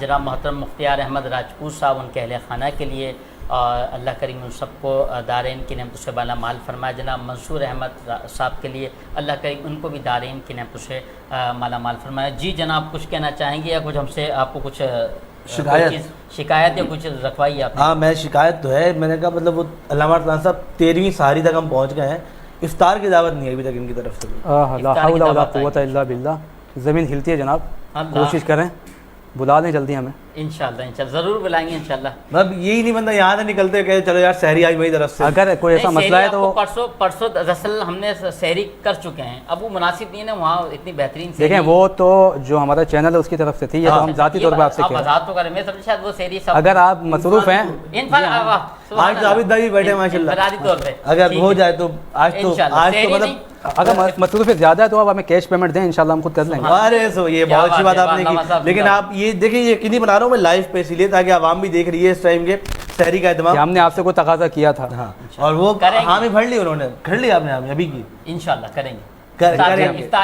جناب محترم مختار احمد راجپوت صاحب ان کے اہل خانہ کے لیے اللہ کریم ان سب کو دارین کی نعمتوں سے بالا مال فرمائے. جناب منصور احمد صاحب کے لیے اللہ کریم ان کو بھی دارین کی نعمتوں سے مالا مال فرمائے. جی جناب کچھ کہنا چاہیں گے یا کچھ ہم سے آپ کو کچھ شکایت یا کچھ رکھوائی آپ؟ ہاں میں شکایت تو ہے. میں نے کہا مطلب وہ علامہ ارسلان صاحب 13ویں سحری تک ہم پہنچ گئے ہیں, افطار کی دعوت نہیں ہے ابھی تک ان کی طرف سے. لا حول ولا قوت الا باللہ. زمین ہلتی ہے جناب, کوشش کریں بلا لیں جلدی ہمیں. انشاءاللہ ضرور بلائیں گے انشاءاللہ. مطلب یہی نہیں بندہ یہاں سے نکلتے کہ چلو یار سحری آج میری طرف سے. اگر کوئی ایسا مسئلہ ہے تو پرسوں دراصل ہم نے سحری کر چکے ہیں, اب وہ مناسب نہیں ہے وہاں اتنی بہترین دیکھیں وہ تو جو ہمارا چینل ہے اس کی طرف سے تھی, یہ تو ہم ذاتی طور پہ آپ سے آزاد تو کریں. میں سمجھ شاید وہ سحری اگر آپ مصروف ہیں آج تو عابد بھائی بیٹھے ماشاءاللہ, اگر ہو جائے تو آج تو مطلب اگر مصروفیت زیادہ ہے تو آپ ہمیں کیش پیمنٹ دیں, انشاءاللہ ہم خود کر لیں گے. ارے سو یہ بہت اچھی بات آپ نے کی, لیکن آپ یہ دیکھیں یہ یقینی بنا رہا ہوں میں لائیو پہ اس لیے تاکہ عوام بھی دیکھ رہی ہے اس ٹائم کے سحری کا اہتمام. ہم نے آپ سے کوئی تقاضا کیا تھا اور وہ حامی بھر لی انہوں نے, کر لی آپ نے حامی ابھی کی. انشاءاللہ کریں گے.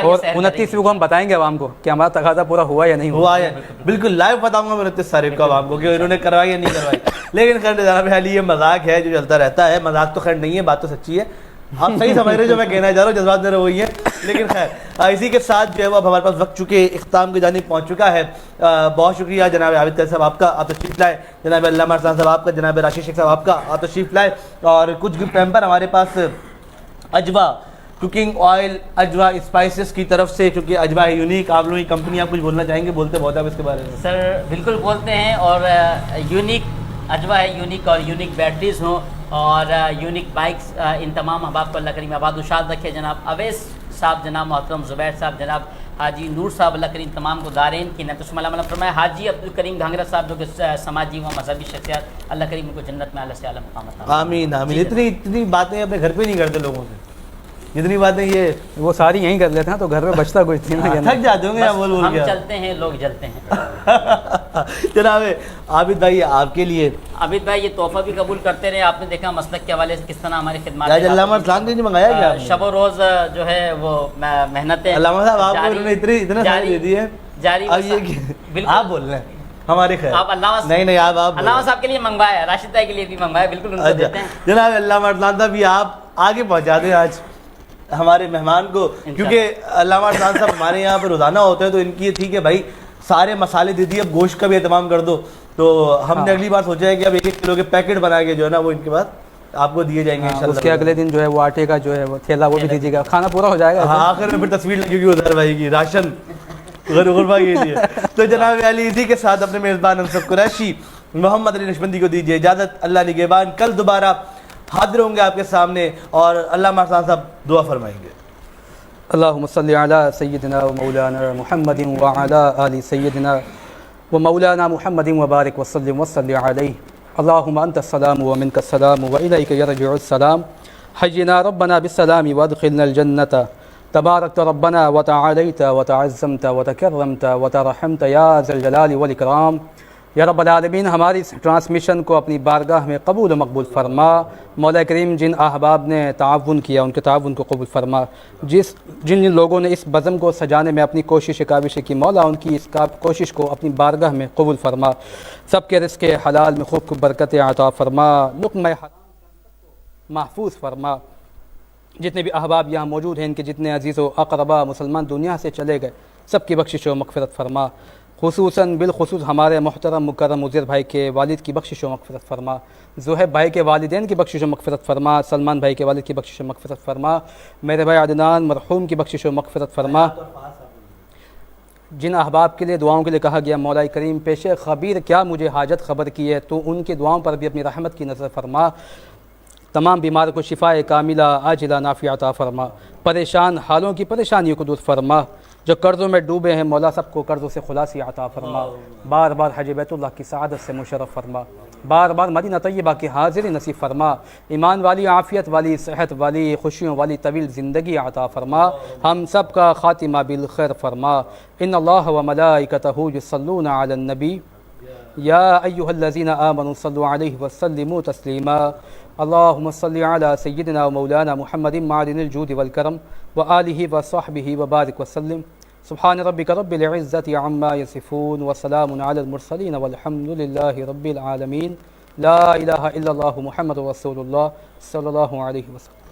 اور 29 کو ہم بتائیں گے عوام کو کہ ہمارا تقاضا پورا ہوا یا نہیں ہوا ہے. بالکل لائیو بتاؤں گا میں 29 تاریخ کو عوام کو کہ انہوں نے کروائی یا نہیں کروائی. لیکن خیر جناب علی یہ مذاق ہے جو چلتا رہتا ہے, مذاق تو خیر نہیں ہے, بات تو سچی ہے. آپ صحیح سمجھ رہے جو میں کہنا چاہ رہا ہوں, جذبات میرے وہی ہیں. لیکن خیر اسی کے ساتھ جو ہے وہ اب ہمارے پاس وقت چکے اختتام کی جانب پہنچ چکا ہے. بہت شکریہ جناب عابد صاحب آپ کا, آپ تشریف لائے. جناب علامہ ارسلان صاحب آپ کا, جناب راشد شیخ صاحب آپ کا, آپ تشریف لائے. اور کچھ گفٹ ہیمپر ہمارے پاس اجوا کوکنگ آئل, اجوا اسپائسز کی طرف سے, کیونکہ اجوا ہے یونیک. آپ لوگوں کی کمپنی, آپ کچھ بولنا چاہیں گے؟ بولتے بہت آپ اس کے بارے میں. سر بالکل بولتے ہیں, اور یونیک اجوا ہے, یونیک اور یونیک بیٹریز ہوں اور یونیک بائکس, ان تمام احباب کو اللہ کریم آباد و شاد رکھے. جناب اویس صاحب, جناب محترم زبیر صاحب, جناب حاجی نور صاحب, اللہ کریم تمام کو دارین کی نعمتوں سے مالا مال فرمائے. حاجی عبدالکریم گھانگرہ صاحب جو کہ سماجی و مذہبی شخصیات, اللہ کریم ان کو جنت میں اعلیٰ سے اعلیٰ مقام عطا فرمائے. آمین آمین. اتنی باتیں اپنے گھر پہ نہیں کرتے لوگوں سے, جتنی باتیں یہ وہ ساری یہیں کر لیتے ہیں تو گھر میں بچتا کچھ نہیں. تھک جاتے ہوں گے بول بول ہم کے. چلتے ہیں لوگ جلتے ہیں. جناب عابد بھائی آپ کے لیے, عابد بھائی یہ تحفہ بھی قبول کرتے رہے. آپ نے دیکھا مسلک کے حوالے سے کس طرح ہماری خدمات, علامہ ارسلان نے منگایا کیا شب و روز جو ہے وہ محنتیں. علامہ صاحب آپ کو انہوں نے اتنا ساری دے دی ہے جاری. اب یہ آپ بول رہے ہیں ہمارے خیر, آپ علامہ نہیں آپ علامہ صاحب کے لیے منگوایا, راشد بھائی کے لیے بھی منگوایا, بالکل ان کو دیتے ہیں. جناب علامہ ارسلان صاحب یہ آپ آگے پہنچا دیں آج ہمارے مہمان کو, کیونکہ علامہ ارسلان صاحب ہمارے یہاں پہ روزانہ ہوتے ہیں تو ان کی یہ تھی کہ بھائی سارے مسالے دے دیے, اب گوشت کا بھی اہتمام کر دو. تو ہم نے اگلی بار سوچا ہے کہ اب 1 کلو کے پیکٹ بنا کے جو ہے نا وہ ان کے بعد آپ کو دیے جائیں گے انشاءاللہ. اس کے اگلے دن جو ہے وہ آٹے کا جو ہے وہ تھیلا وہ بھی دیجیے گا, کھانا پورا ہو جائے گا. آخر میں پھر تصویر لگے گی ادھر بھائی کی, راشن غربا کیجیے. تو جناب علی اسی کے ساتھ اپنے میزبان انصف قریشی محمد علی نشبندی کو دیجیے اجازت. اللہ نگہبان, کل دوبارہ حاضر ہوں گے آپ کے سامنے اور علامہ ارسلان صاحب دعا فرمائیں گے. اللہم صلی علی سیدنا و مولانا محمد وعلی آل سیدنا و مولانا محمد وبارک وسلم وصلی علیہ. اللہم انت السلام و منک السلام و الیک یرجع السلام. حینا ربنا بالسلام وادخلنا الجنة تبارکت ربنا وتعالیت وتعظمت وتکرمت وترحمت یا ذا الجلال والاکرام۔ یا رب العالمین ہماری اس ٹرانسمیشن کو اپنی بارگاہ میں قبول و مقبول فرما۔ مولا کریم جن احباب نے تعاون کیا ان کے تعاون کو قبول فرما، جن لوگوں نے اس بزم کو سجانے میں اپنی کوشش کاوش کی، مولا ان کی اس کوشش کو اپنی بارگاہ میں قبول فرما۔ سب کے رزق حلال میں خوب برکت عطا فرما، لقمہ حرام محفوظ فرما۔ جتنے بھی احباب یہاں موجود ہیں، ان کے جتنے عزیز و اقربا مسلمان دنیا سے چلے گئے، سب کی بخشش و مغفرت فرما۔ خصوصاً بالخصوص ہمارے محترم مکرم مضر بھائی کے والد کی بخشش و مغفرت فرما، زہیب بھائی کے والدین کی بخشش و مغفرت فرما، سلمان بھائی کے والد کی بخشش و مغفرت فرما، میرے بھائی عدنان مرحوم کی بخشش و مغفرت فرما۔ جن احباب کے لیے دعاؤں کے لیے کہا گیا مولا کریم پیش خبیر کیا مجھے حاجت خبر کی ہے، تو ان کی دعاؤں پر بھی اپنی رحمت کی نظر فرما۔ تمام بیمار کو شفاء کاملہ عاجلہ نافعہ عطا فرما، پریشان حالوں کی پریشانیوں کو دور فرما، جو قرضوں میں ڈوبے ہیں مولا سب کو قرضوں سے خلاصی عطا فرما، بار بار حج بیت اللہ کی سعادت سے مشرف فرما، بار بار مدینہ طیبہ کی حاضری نصیب فرما، ایمان والی عافیت والی صحت والی خوشیوں والی طویل زندگی عطا فرما، ہم سب کا خاتمہ بالخیر فرما۔ ان اللہ و ملائکتہ یصلون علی النبی یا ایہا الذین آمنوا صلوا علیہ وسلموا تسلیما۔ اللہم صلی علی سیدنا و مولانا محمد معدن الجود والکرم وآلہ وصحبہ وبارک وسلم۔ سبحان ربک رب العزت عما یصفون وسلام علی المرسلین والحمد للہ رب العالمین۔ لا الہ الا اللہ محمد رسول اللہ صلی اللہ علیہ وسلم۔